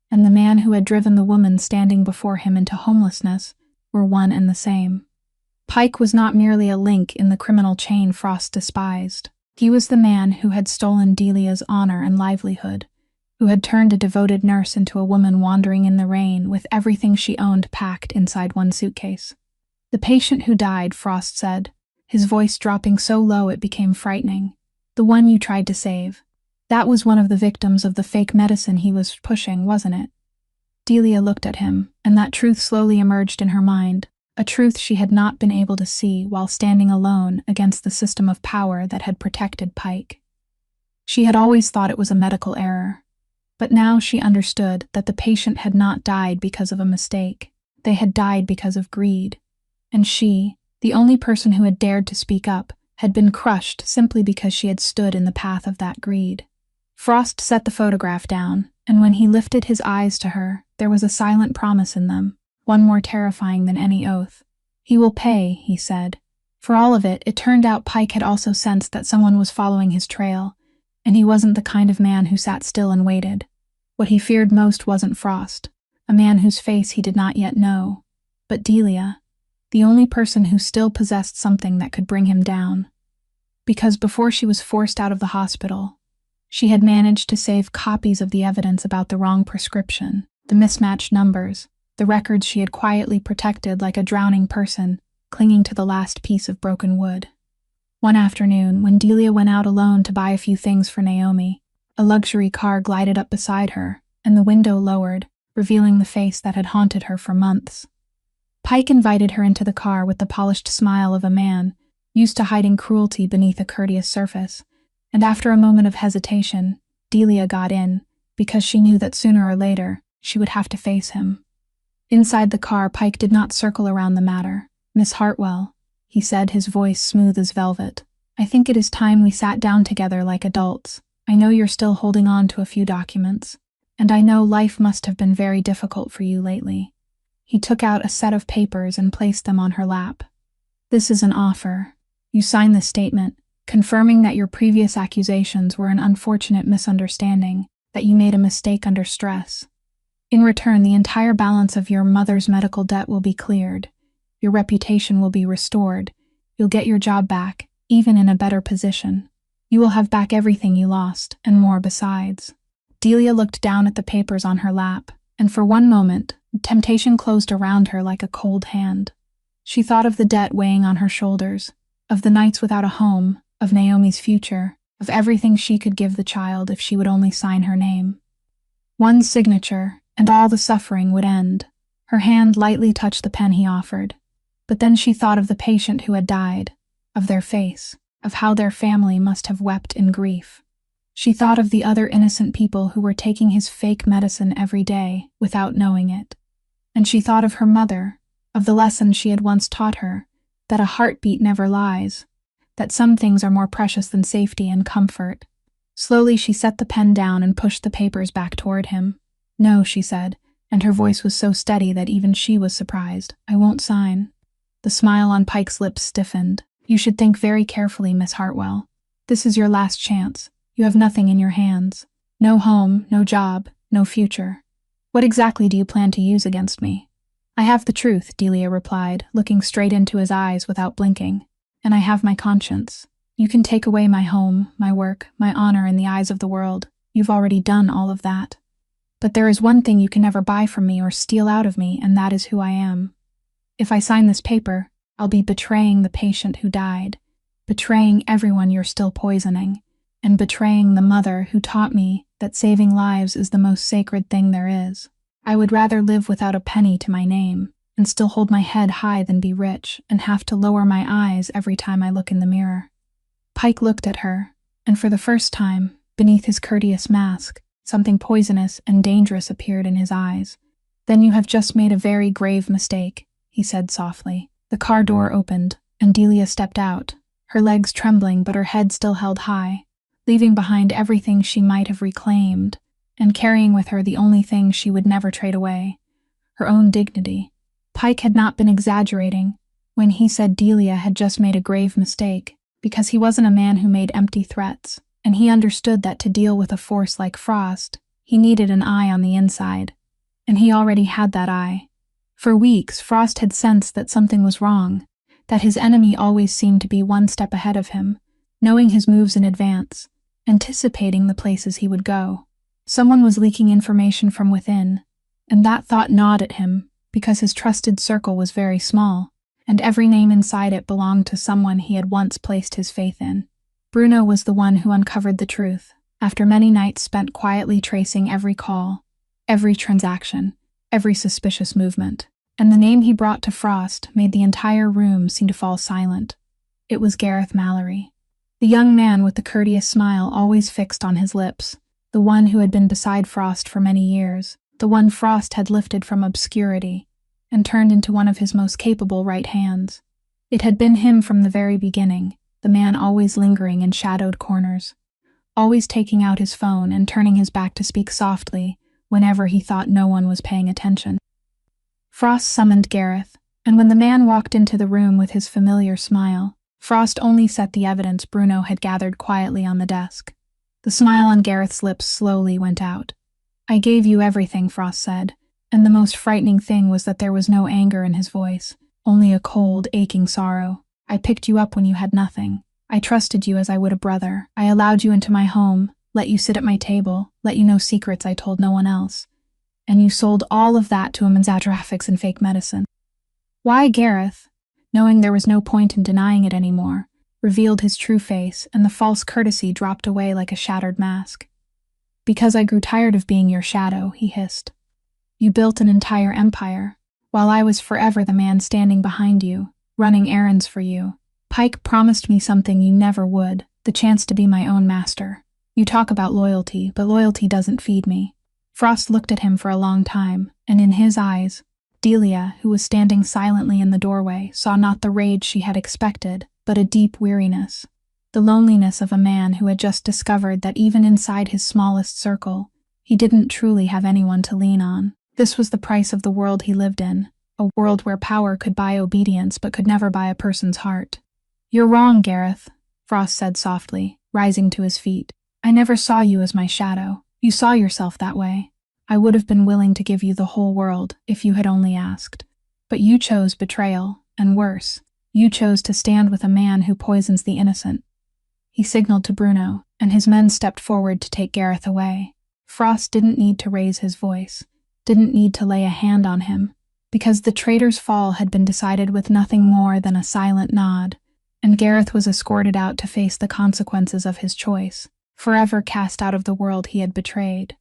[SPEAKER 1] and the man who had driven the woman standing before him into homelessness were one and the same. Pike was not merely a link in the criminal chain Frost despised. He was the man who had stolen Delia's honor and livelihood, who had turned a devoted nurse into a woman wandering in the rain with everything she owned packed inside one suitcase. "The patient who died," Frost said, his voice dropping so low it became frightening. "The one you tried to save. That was one of the victims of the fake medicine he was pushing, wasn't it?" Delia looked at him, and that truth slowly emerged in her mind, a truth she had not been able to see while standing alone against the system of power that had protected Pike. She had always thought it was a medical error, but now she understood that the patient had not died because of a mistake. They had died because of greed, and she, the only person who had dared to speak up, had been crushed simply because she had stood in the path of that greed. Frost set the photograph down, and when he lifted his eyes to her, there was a silent promise in them, one more terrifying than any oath. "He will pay," he said. For all of it, it turned out Pike had also sensed that someone was following his trail, and he wasn't the kind of man who sat still and waited. What he feared most wasn't Frost, a man whose face he did not yet know, but Delia. the only person who still possessed something that could bring him down. Because before she was forced out of the hospital, she had managed to save copies of the evidence about the wrong prescription, the mismatched numbers, the records she had quietly protected like a drowning person, clinging to the last piece of broken wood. One afternoon, when Delia went out alone to buy a few things for Naomi, a luxury car glided up beside her, and the window lowered, revealing the face that had haunted her for months. Pike invited her into the car with the polished smile of a man, used to hiding cruelty beneath a courteous surface, and after a moment of hesitation, Delia got in, because she knew that sooner or later, she would have to face him. Inside the car, Pike did not circle around the matter. "Miss Hartwell," he said, his voice smooth as velvet, "I think it is time we sat down together like adults. I know you're still holding on to a few documents, and I know life must have been very difficult for you lately." He took out a set of papers and placed them on her lap. "This is an offer. You sign this statement, confirming that your previous accusations were an unfortunate misunderstanding, that you made a mistake under stress. In return, the entire balance of your mother's medical debt will be cleared. Your reputation will be restored. You'll get your job back, even in a better position. You will have back everything you lost, and more besides." Delia looked down at the papers on her lap, and for one moment, temptation closed around her like a cold hand. She thought of the debt weighing on her shoulders, of the nights without a home, of Naomi's future, of everything she could give the child if she would only sign her name. One signature, and all the suffering would end. Her hand lightly touched the pen he offered, but then she thought of the patient who had died, of their face, of how their family must have wept in grief. She thought of the other innocent people who were taking his fake medicine every day without knowing it. And she thought of her mother, of the lesson she had once taught her, that a heartbeat never lies, that some things are more precious than safety and comfort. Slowly she set the pen down and pushed the papers back toward him. "No," she said, and her voice was so steady that even she was surprised. "I won't sign." The smile on Pike's lips stiffened. "You should think very carefully, Miss Hartwell. This is your last chance. You have nothing in your hands. No home, no job, no future. What exactly do you plan to use against me?" "I have the truth," Delia replied, looking straight into his eyes without blinking. "And I have my conscience. You can take away my home, my work, my honor in the eyes of the world. You've already done all of that. But there is one thing you can never buy from me or steal out of me, and that is who I am. If I sign this paper, I'll be betraying the patient who died, betraying everyone you're still poisoning, and betraying the mother who taught me that saving lives is the most sacred thing there is. I would rather live without a penny to my name, and still hold my head high than be rich and have to lower my eyes every time I look in the mirror." Pike looked at her, and for the first time, beneath his courteous mask, something poisonous and dangerous appeared in his eyes. "Then you have just made a very grave mistake," he said softly. The car door opened, and Delia stepped out, her legs trembling but her head still held high, leaving behind everything she might have reclaimed, and carrying with her the only thing she would never trade away, her own dignity. Pike had not been exaggerating when he said Delia had just made a grave mistake, because he wasn't a man who made empty threats, and he understood that to deal with a force like Frost, he needed an eye on the inside, and he already had that eye. For weeks, Frost had sensed that something was wrong, that his enemy always seemed to be one step ahead of him, knowing his moves in advance, anticipating the places he would go. Someone was leaking information from within, and that thought gnawed at him, because his trusted circle was very small, and every name inside it belonged to someone he had once placed his faith in. Bruno was the one who uncovered the truth, after many nights spent quietly tracing every call, every transaction, every suspicious movement, and the name he brought to Frost made the entire room seem to fall silent. It was Gareth Mallory. The young man with the courteous smile always fixed on his lips, the one who had been beside Frost for many years, the one Frost had lifted from obscurity and turned into one of his most capable right hands. It had been him from the very beginning, the man always lingering in shadowed corners, always taking out his phone and turning his back to speak softly whenever he thought no one was paying attention. Frost summoned Gareth, and when the man walked into the room with his familiar smile, Frost only set the evidence Bruno had gathered quietly on the desk. The smile on Gareth's lips slowly went out. "I gave you everything," Frost said, and the most frightening thing was that there was no anger in his voice, only a cold, aching sorrow. I picked you up when you had nothing. I trusted you as I would a brother. I allowed you into my home, let you sit at my table, let you know secrets I told no one else. And you sold all of that to a man's traffics and fake medicine. Why Gareth, knowing there was no point in denying it anymore, revealed his true face, and the false courtesy dropped away like a shattered mask. Because I grew tired of being your shadow, he hissed. You built an entire empire, while I was forever the man standing behind you, running errands for you. Pike promised me something you never would, the chance to be my own master. You talk about loyalty, but loyalty doesn't feed me. Frost looked at him for a long time, and in his eyes, Delia, who was standing silently in the doorway, saw not the rage she had expected, but a deep weariness. The loneliness of a man who had just discovered that even inside his smallest circle, he didn't truly have anyone to lean on. This was the price of the world he lived in, a world where power could buy obedience but could never buy a person's heart. You're wrong, Gareth, Frost said softly, rising to his feet. I never saw you as my shadow. You saw yourself that way. I would have been willing to give you the whole world if you had only asked. But you chose betrayal, and worse, you chose to stand with a man who poisons the innocent. He signaled to Bruno, and his men stepped forward to take Gareth away. Frost didn't need to raise his voice, didn't need to lay a hand on him, because the traitor's fall had been decided with nothing more than a silent nod, and Gareth was escorted out to face the consequences of his choice, forever cast out of the world he had betrayed.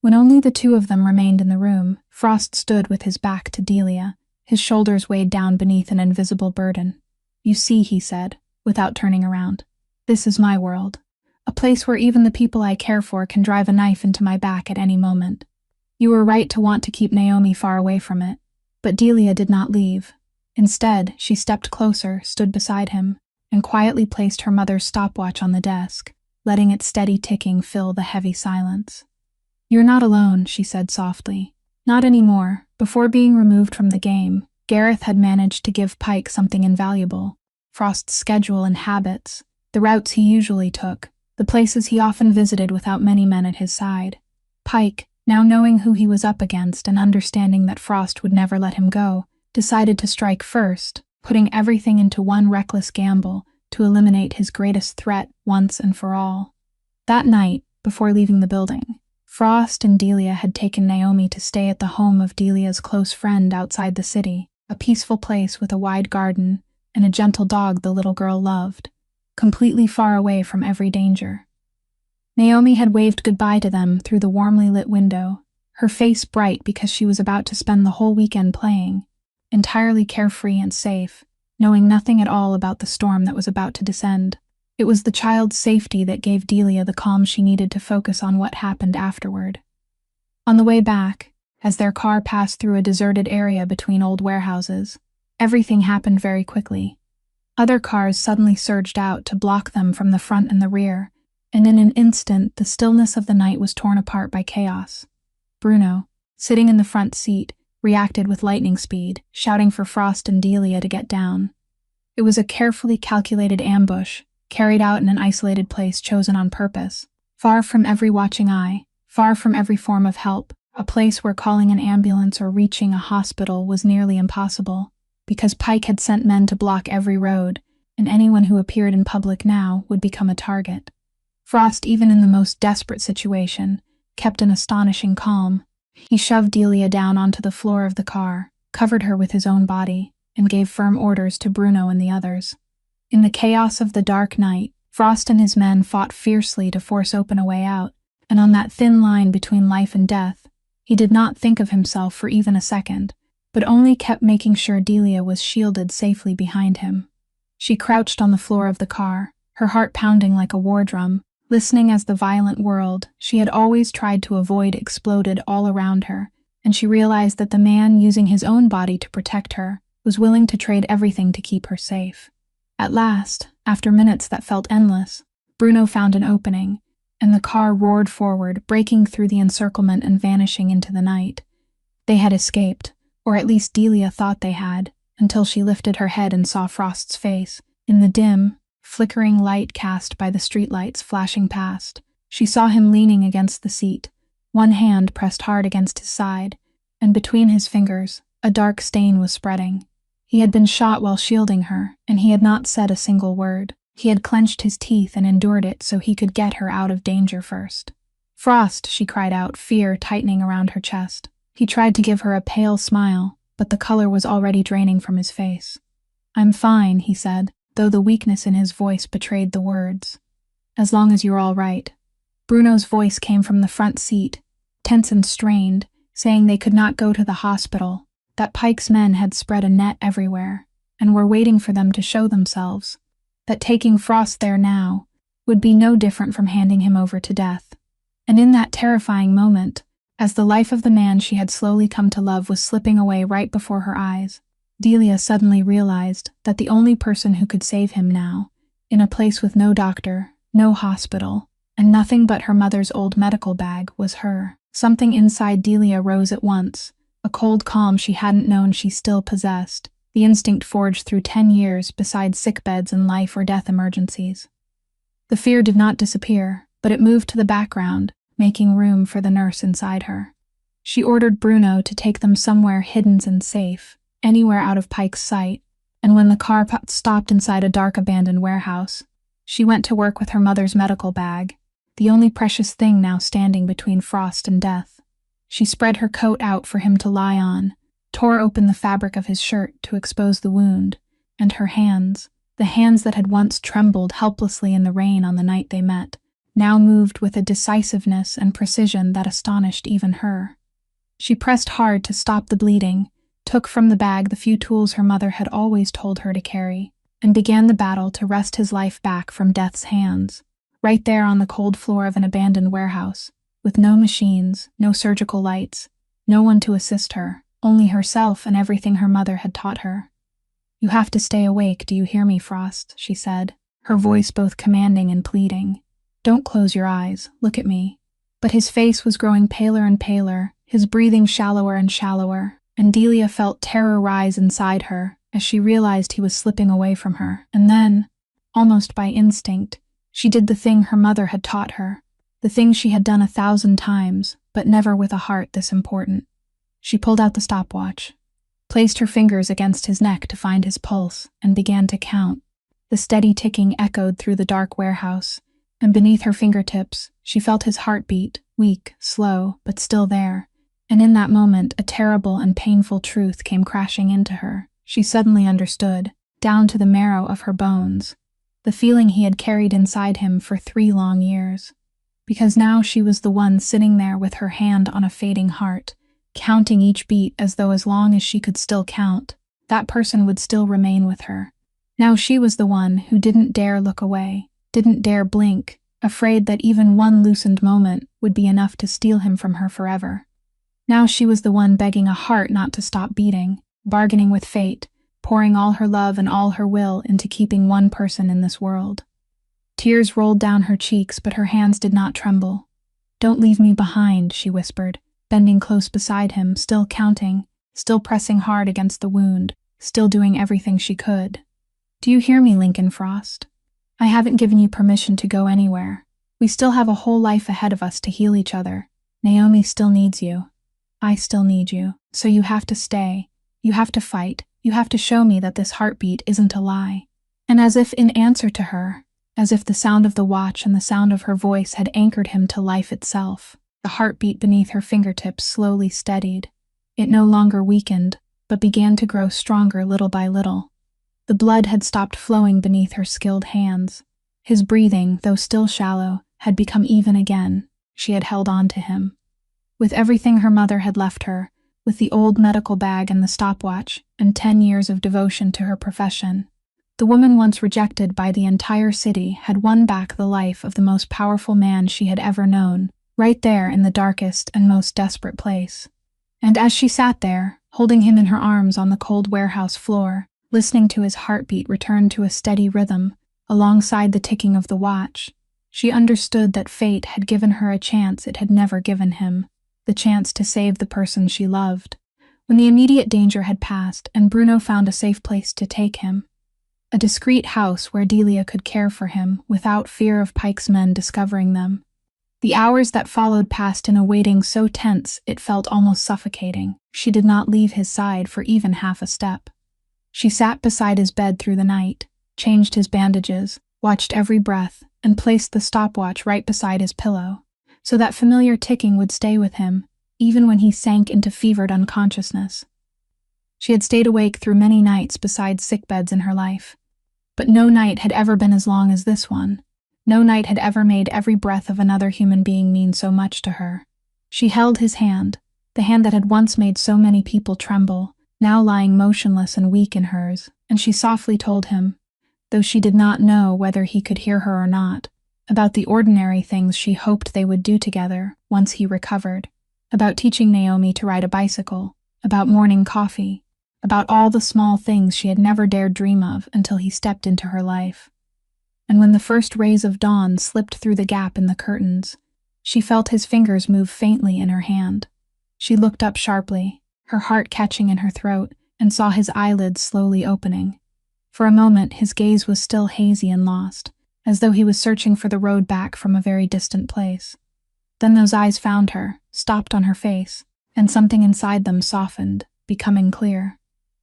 [SPEAKER 1] When only the two of them remained in the room, Frost stood with his back to Delia, his shoulders weighed down beneath an invisible burden. You see, he said, without turning around, this is my world, a place where even the people I care for can drive a knife into my back at any moment. You were right to want to keep Naomi far away from it, but Delia did not leave. Instead, she stepped closer, stood beside him, and quietly placed her mother's stopwatch on the desk, letting its steady ticking fill the heavy silence. You're not alone, she said softly. Not anymore. Before being removed from the game, Gareth had managed to give Pike something invaluable. Frost's schedule and habits, the routes he usually took, the places he often visited without many men at his side. Pike, now knowing who he was up against and understanding that Frost would never let him go, decided to strike first, putting everything into one reckless gamble to eliminate his greatest threat once and for all. That night, before leaving the building, Frost and Delia had taken Naomi to stay at the home of Delia's close friend outside the city, a peaceful place with a wide garden and a gentle dog the little girl loved, completely far away from every danger. Naomi had waved goodbye to them through the warmly lit window, her face bright because she was about to spend the whole weekend playing, entirely carefree and safe, knowing nothing at all about the storm that was about to descend. It was the child's safety that gave Delia the calm she needed to focus on what happened afterward. On the way back, as their car passed through a deserted area between old warehouses, everything happened very quickly. Other cars suddenly surged out to block them from the front and the rear, and in an instant the stillness of the night was torn apart by chaos. Bruno, sitting in the front seat, reacted with lightning speed, shouting for Frost and Delia to get down. It was a carefully calculated ambush, carried out in an isolated place chosen on purpose, far from every watching eye, far from every form of help, a place where calling an ambulance or reaching a hospital was nearly impossible, because Pike had sent men to block every road, and anyone who appeared in public now would become a target. Frost, even in the most desperate situation, kept an astonishing calm. He shoved Delia down onto the floor of the car, covered her with his own body, and gave firm orders to Bruno and the others. In the chaos of the dark night, Frost and his men fought fiercely to force open a way out, and on that thin line between life and death, he did not think of himself for even a second, but only kept making sure Delia was shielded safely behind him. She crouched on the floor of the car, her heart pounding like a war drum, listening as the violent world she had always tried to avoid exploded all around her, and she realized that the man using his own body to protect her was willing to trade everything to keep her safe. At last, after minutes that felt endless, Bruno found an opening, and the car roared forward, breaking through the encirclement and vanishing into the night. They had escaped, or at least Delia thought they had, until she lifted her head and saw Frost's face. In the dim, flickering light cast by the streetlights flashing past, she saw him leaning against the seat, one hand pressed hard against his side, and between his fingers, a dark stain was spreading. He had been shot while shielding her, and he had not said a single word. He had clenched his teeth and endured it so he could get her out of danger first. "Frost," she cried out, fear tightening around her chest. He tried to give her a pale smile, but the color was already draining from his face. "I'm fine," he said, though the weakness in his voice betrayed the words. "As long as you're all right." Bruno's voice came from the front seat, tense and strained, saying they could not go to the hospital, that Pike's men had spread a net everywhere, and were waiting for them to show themselves, that taking Frost there now would be no different from handing him over to death. And in that terrifying moment, as the life of the man she had slowly come to love was slipping away right before her eyes, Delia suddenly realized that the only person who could save him now, in a place with no doctor, no hospital, and nothing but her mother's old medical bag, was her. Something inside Delia rose at once, a cold calm she hadn't known she still possessed, the instinct forged through 10 years beside sickbeds and life or death emergencies. The fear did not disappear, but it moved to the background, making room for the nurse inside her. She ordered Bruno to take them somewhere hidden and safe, anywhere out of Pike's sight, and when the car stopped inside a dark abandoned warehouse, she went to work with her mother's medical bag, the only precious thing now standing between Frost and death. She spread her coat out for him to lie on, tore open the fabric of his shirt to expose the wound, and her hands, the hands that had once trembled helplessly in the rain on the night they met, now moved with a decisiveness and precision that astonished even her. She pressed hard to stop the bleeding, took from the bag the few tools her mother had always told her to carry, and began the battle to wrest his life back from death's hands, right there on the cold floor of an abandoned warehouse, with no machines, no surgical lights, no one to assist her, only herself and everything her mother had taught her. "You have to stay awake, do you hear me, Frost?" she said, her voice both commanding and pleading. "Don't close your eyes, look at me." But his face was growing paler and paler, his breathing shallower and shallower, and Delia felt terror rise inside her as she realized he was slipping away from her. And then, almost by instinct, she did the thing her mother had taught her, the thing she had done 1,000 times, but never with a heart this important. She pulled out the stopwatch, placed her fingers against his neck to find his pulse, and began to count. The steady ticking echoed through the dark warehouse, and beneath her fingertips, she felt his heartbeat, weak, slow, but still there. And in that moment, a terrible and painful truth came crashing into her. She suddenly understood, down to the marrow of her bones, the feeling he had carried inside him for 3 long years. Because now she was the one sitting there with her hand on a fading heart, counting each beat as though as long as she could still count, that person would still remain with her. Now she was the one who didn't dare look away, didn't dare blink, afraid that even one loosened moment would be enough to steal him from her forever. Now she was the one begging a heart not to stop beating, bargaining with fate, pouring all her love and all her will into keeping one person in this world. Tears rolled down her cheeks, but her hands did not tremble. "Don't leave me behind," she whispered, bending close beside him, still counting, still pressing hard against the wound, still doing everything she could. "Do you hear me, Lincoln Frost? I haven't given you permission to go anywhere. We still have a whole life ahead of us to heal each other. Naomi still needs you. I still need you. So you have to stay. You have to fight. You have to show me that this heartbeat isn't a lie." And as if in answer to her, as if the sound of the watch and the sound of her voice had anchored him to life itself, the heartbeat beneath her fingertips slowly steadied. It no longer weakened, but began to grow stronger little by little. The blood had stopped flowing beneath her skilled hands. His breathing, though still shallow, had become even again. She had held on to him. With everything her mother had left her, with the old medical bag and the stopwatch, and 10 years of devotion to her profession, the woman once rejected by the entire city had won back the life of the most powerful man she had ever known, right there in the darkest and most desperate place. And as she sat there, holding him in her arms on the cold warehouse floor, listening to his heartbeat return to a steady rhythm, alongside the ticking of the watch, she understood that fate had given her a chance it had never given him, the chance to save the person she loved. When the immediate danger had passed and Bruno found a safe place to take him, a discreet house where Delia could care for him without fear of Pike's men discovering them, the hours that followed passed in a waiting so tense it felt almost suffocating. She did not leave his side for even half a step. She sat beside his bed through the night, changed his bandages, watched every breath, and placed the stopwatch right beside his pillow, so that familiar ticking would stay with him, even when he sank into fevered unconsciousness. She had stayed awake through many nights beside sickbeds in her life, but no night had ever been as long as this one. No night had ever made every breath of another human being mean so much to her. She held his hand, the hand that had once made so many people tremble, now lying motionless and weak in hers, and she softly told him, though she did not know whether he could hear her or not, about the ordinary things she hoped they would do together once he recovered, about teaching Naomi to ride a bicycle, about morning coffee, about all the small things she had never dared dream of until he stepped into her life. And when the first rays of dawn slipped through the gap in the curtains, she felt his fingers move faintly in her hand. She looked up sharply, her heart catching in her throat, and saw his eyelids slowly opening. For a moment, his gaze was still hazy and lost, as though he was searching for the road back from a very distant place. Then those eyes found her, stopped on her face, and something inside them softened, becoming clear.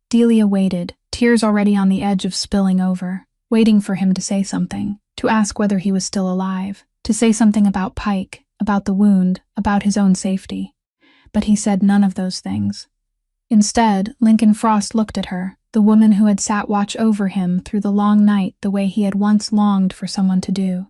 [SPEAKER 1] Delia waited, tears already on the edge of spilling over, waiting for him to say something, to ask whether he was still alive, to say something about Pike, about the wound, about his own safety. But he said none of those things. Instead, Lincoln Frost looked at her, the woman who had sat watch over him through the long night the way he had once longed for someone to do,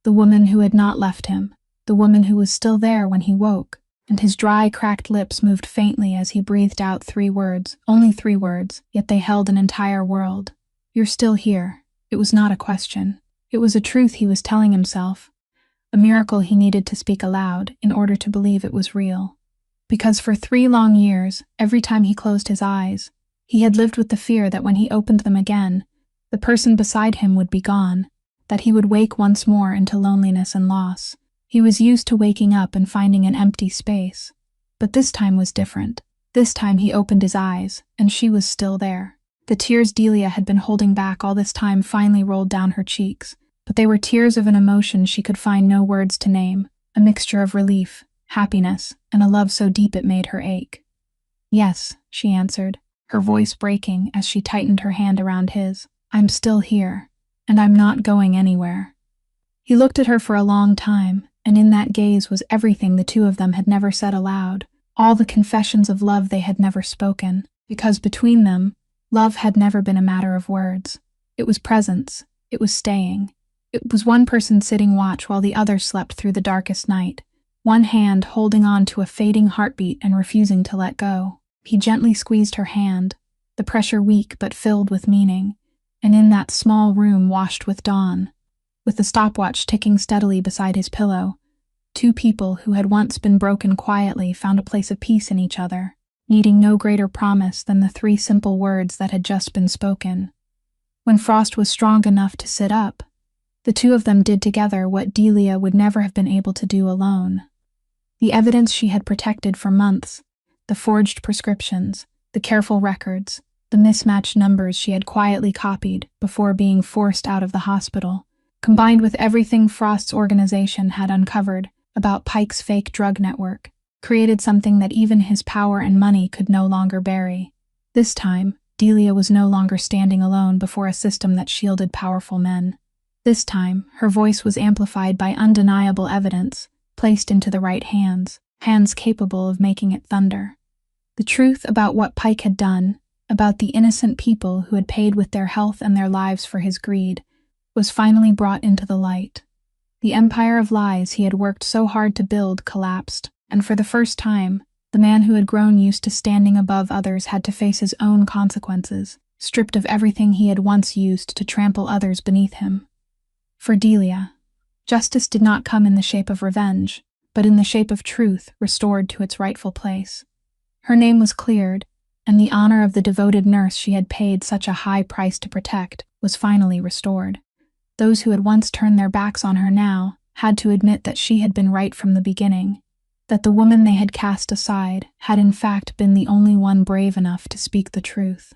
[SPEAKER 1] the woman who had not left him, the woman who was still there when he woke, and his dry, cracked lips moved faintly as he breathed out 3 words, only 3 words, yet they held an entire world. "You're still here." It was not a question. It was a truth he was telling himself, a miracle he needed to speak aloud in order to believe it was real. Because for 3 long years, every time he closed his eyes, he had lived with the fear that when he opened them again, the person beside him would be gone, that he would wake once more into loneliness and loss. He was used to waking up and finding an empty space. But this time was different. This time he opened his eyes, and she was still there. The tears Delia had been holding back all this time finally rolled down her cheeks, but they were tears of an emotion she could find no words to name, a mixture of relief, happiness, and a love so deep it made her ache. "Yes," she answered, her voice breaking as she tightened her hand around his. "I'm still here, and I'm not going anywhere." He looked at her for a long time, and in that gaze was everything the two of them had never said aloud, all the confessions of love they had never spoken, because between them, love had never been a matter of words. It was presence. It was staying. It was one person sitting watch while the other slept through the darkest night, one hand holding on to a fading heartbeat and refusing to let go. He gently squeezed her hand, the pressure weak but filled with meaning, and in that small room washed with dawn, with the stopwatch ticking steadily beside his pillow, 2 people who had once been broken quietly found a place of peace in each other, needing no greater promise than the 3 simple words that had just been spoken. When Frost was strong enough to sit up, the 2 of them did together what Delia would never have been able to do alone. The evidence she had protected for months, the forged prescriptions, the careful records, the mismatched numbers she had quietly copied before being forced out of the hospital, combined with everything Frost's organization had uncovered about Pike's fake drug network, created something that even his power and money could no longer bury. This time, Delia was no longer standing alone before a system that shielded powerful men. This time, her voice was amplified by undeniable evidence, placed into the right hands, hands capable of making it thunder. The truth about what Pike had done, about the innocent people who had paid with their health and their lives for his greed, was finally brought into the light. The empire of lies he had worked so hard to build collapsed, and for the first time, the man who had grown used to standing above others had to face his own consequences, stripped of everything he had once used to trample others beneath him. For Delia, justice did not come in the shape of revenge, but in the shape of truth restored to its rightful place. Her name was cleared, and the honor of the devoted nurse she had paid such a high price to protect was finally restored. Those who had once turned their backs on her now had to admit that she had been right from the beginning, that the woman they had cast aside had in fact been the only one brave enough to speak the truth.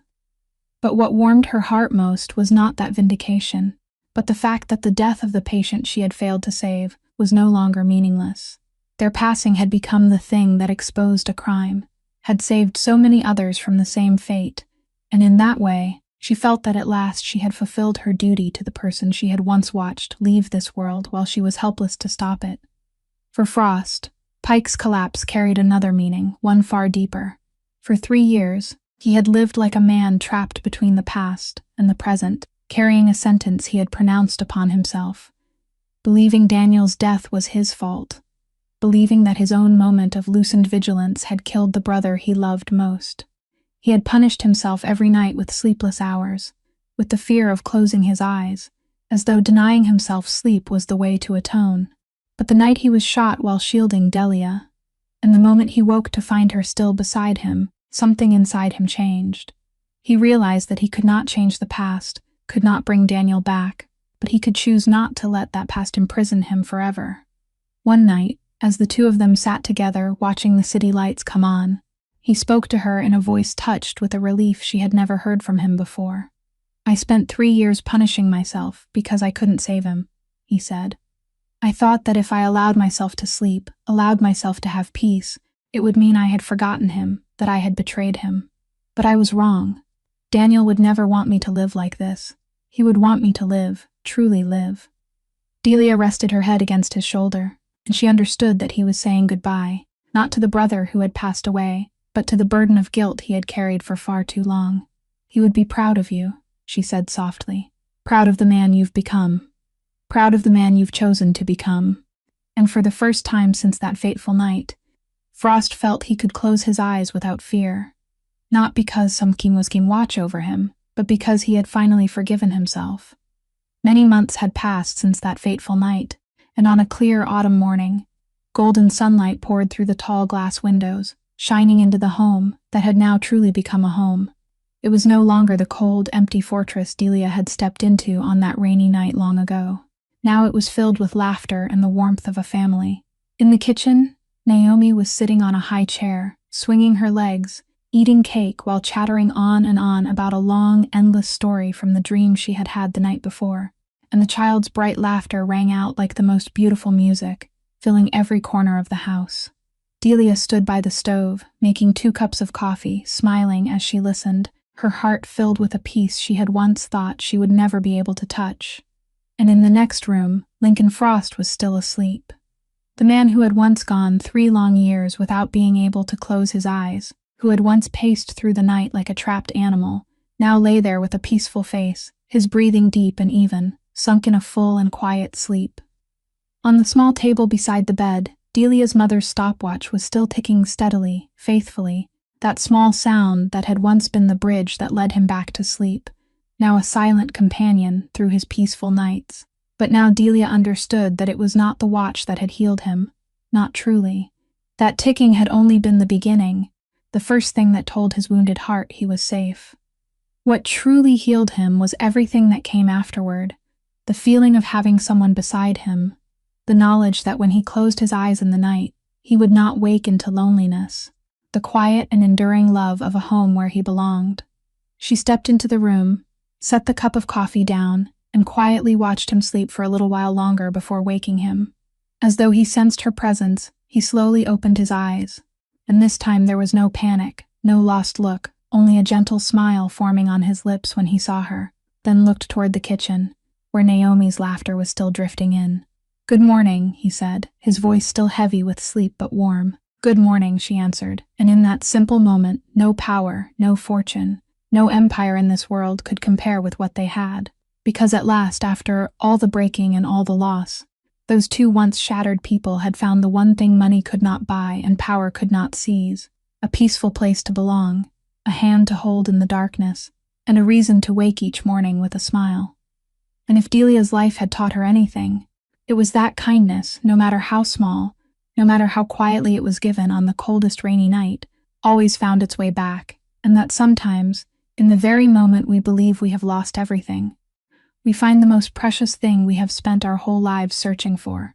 [SPEAKER 1] But what warmed her heart most was not that vindication, but the fact that the death of the patient she had failed to save was no longer meaningless. Their passing had become the thing that exposed a crime, had saved so many others from the same fate, and in that way, She felt that at last she had fulfilled her duty to the person she had once watched leave this world while she was helpless to stop it. For Frost, Pike's collapse carried another meaning, one far deeper. For 3 years, he had lived like a man trapped between the past and the present, carrying a sentence he had pronounced upon himself. Believing Daniel's death was his fault. Believing that his own moment of loosened vigilance had killed the brother he loved most. He had punished himself every night with sleepless hours, with the fear of closing his eyes, as though denying himself sleep was the way to atone. But the night he was shot while shielding Delia, and the moment he woke to find her still beside him, something inside him changed. He realized that he could not change the past, could not bring Daniel back, but he could choose not to let that past imprison him forever. One night, as the two of them sat together watching the city lights come on, he spoke to her in a voice touched with a relief she had never heard from him before. "I spent 3 years punishing myself because I couldn't save him," he said. "I thought that if I allowed myself to sleep, allowed myself to have peace, it would mean I had forgotten him, that I had betrayed him. But I was wrong. Daniel would never want me to live like this. He would want me to live, truly live." Delia rested her head against his shoulder, and she understood that he was saying goodbye, not to the brother who had passed away, but to the burden of guilt he had carried for far too long. "He would be proud of you," she said softly. "Proud of the man you've become. Proud of the man you've chosen to become." And for the first time since that fateful night, Frost felt he could close his eyes without fear. Not because some king was keeping watch over him, but because he had finally forgiven himself. Many months had passed since that fateful night, and on a clear autumn morning, golden sunlight poured through the tall glass windows, shining into the home that had now truly become a home. It was no longer the cold, empty fortress Delia had stepped into on that rainy night long ago. Now it was filled with laughter and the warmth of a family. In the kitchen, Naomi was sitting on a high chair, swinging her legs, eating cake while chattering on and on about a long, endless story from the dream she had had the night before, and the child's bright laughter rang out like the most beautiful music, filling every corner of the house. Delia stood by the stove, making 2 cups of coffee, smiling as she listened, her heart filled with a peace she had once thought she would never be able to touch. And in the next room, Lincoln Frost was still asleep. The man who had once gone 3 long years without being able to close his eyes, who had once paced through the night like a trapped animal, now lay there with a peaceful face, his breathing deep and even, sunk in a full and quiet sleep. On the small table beside the bed, Delia's mother's stopwatch was still ticking steadily, faithfully, that small sound that had once been the bridge that led him back to sleep, now a silent companion through his peaceful nights. But now Delia understood that it was not the watch that had healed him, not truly. That ticking had only been the beginning, the first thing that told his wounded heart he was safe. What truly healed him was everything that came afterward, the feeling of having someone beside him, the knowledge that when he closed his eyes in the night, he would not wake into loneliness, the quiet and enduring love of a home where he belonged. She stepped into the room, set the cup of coffee down, and quietly watched him sleep for a little while longer before waking him. As though he sensed her presence, he slowly opened his eyes, and this time there was no panic, no lost look, only a gentle smile forming on his lips when he saw her, then looked toward the kitchen, where Naomi's laughter was still drifting in. "Good morning," he said, his voice still heavy with sleep but warm. "Good morning," she answered, and in that simple moment, no power, no fortune, no empire in this world could compare with what they had. Because at last, after all the breaking and all the loss, those 2 once shattered people had found the one thing money could not buy and power could not seize, a peaceful place to belong, a hand to hold in the darkness, and a reason to wake each morning with a smile. And if Delia's life had taught her anything, it was that kindness, no matter how small, no matter how quietly it was given on the coldest rainy night, always found its way back, and that sometimes, in the very moment we believe we have lost everything, we find the most precious thing we have spent our whole lives searching for.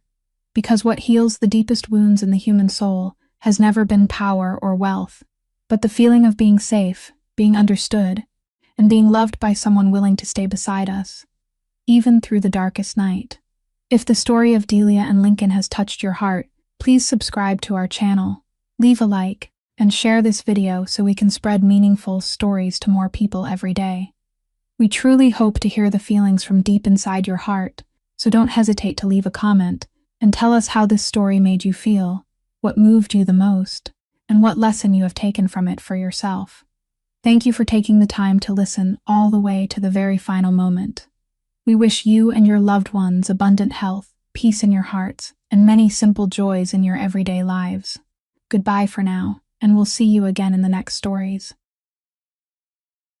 [SPEAKER 1] Because what heals the deepest wounds in the human soul has never been power or wealth, but the feeling of being safe, being understood, and being loved by someone willing to stay beside us, even through the darkest night. If the story of Delia and Lincoln has touched your heart, please subscribe to our channel, leave a like, and share this video so we can spread meaningful stories to more people every day. We truly hope to hear the feelings from deep inside your heart, so don't hesitate to leave a comment and tell us how this story made you feel, what moved you the most, and what lesson you have taken from it for yourself. Thank you for taking the time to listen all the way to the very final moment. We wish you and your loved ones abundant health, peace in your hearts, and many simple joys in your everyday lives. Goodbye for now, and we'll see you again in the next stories.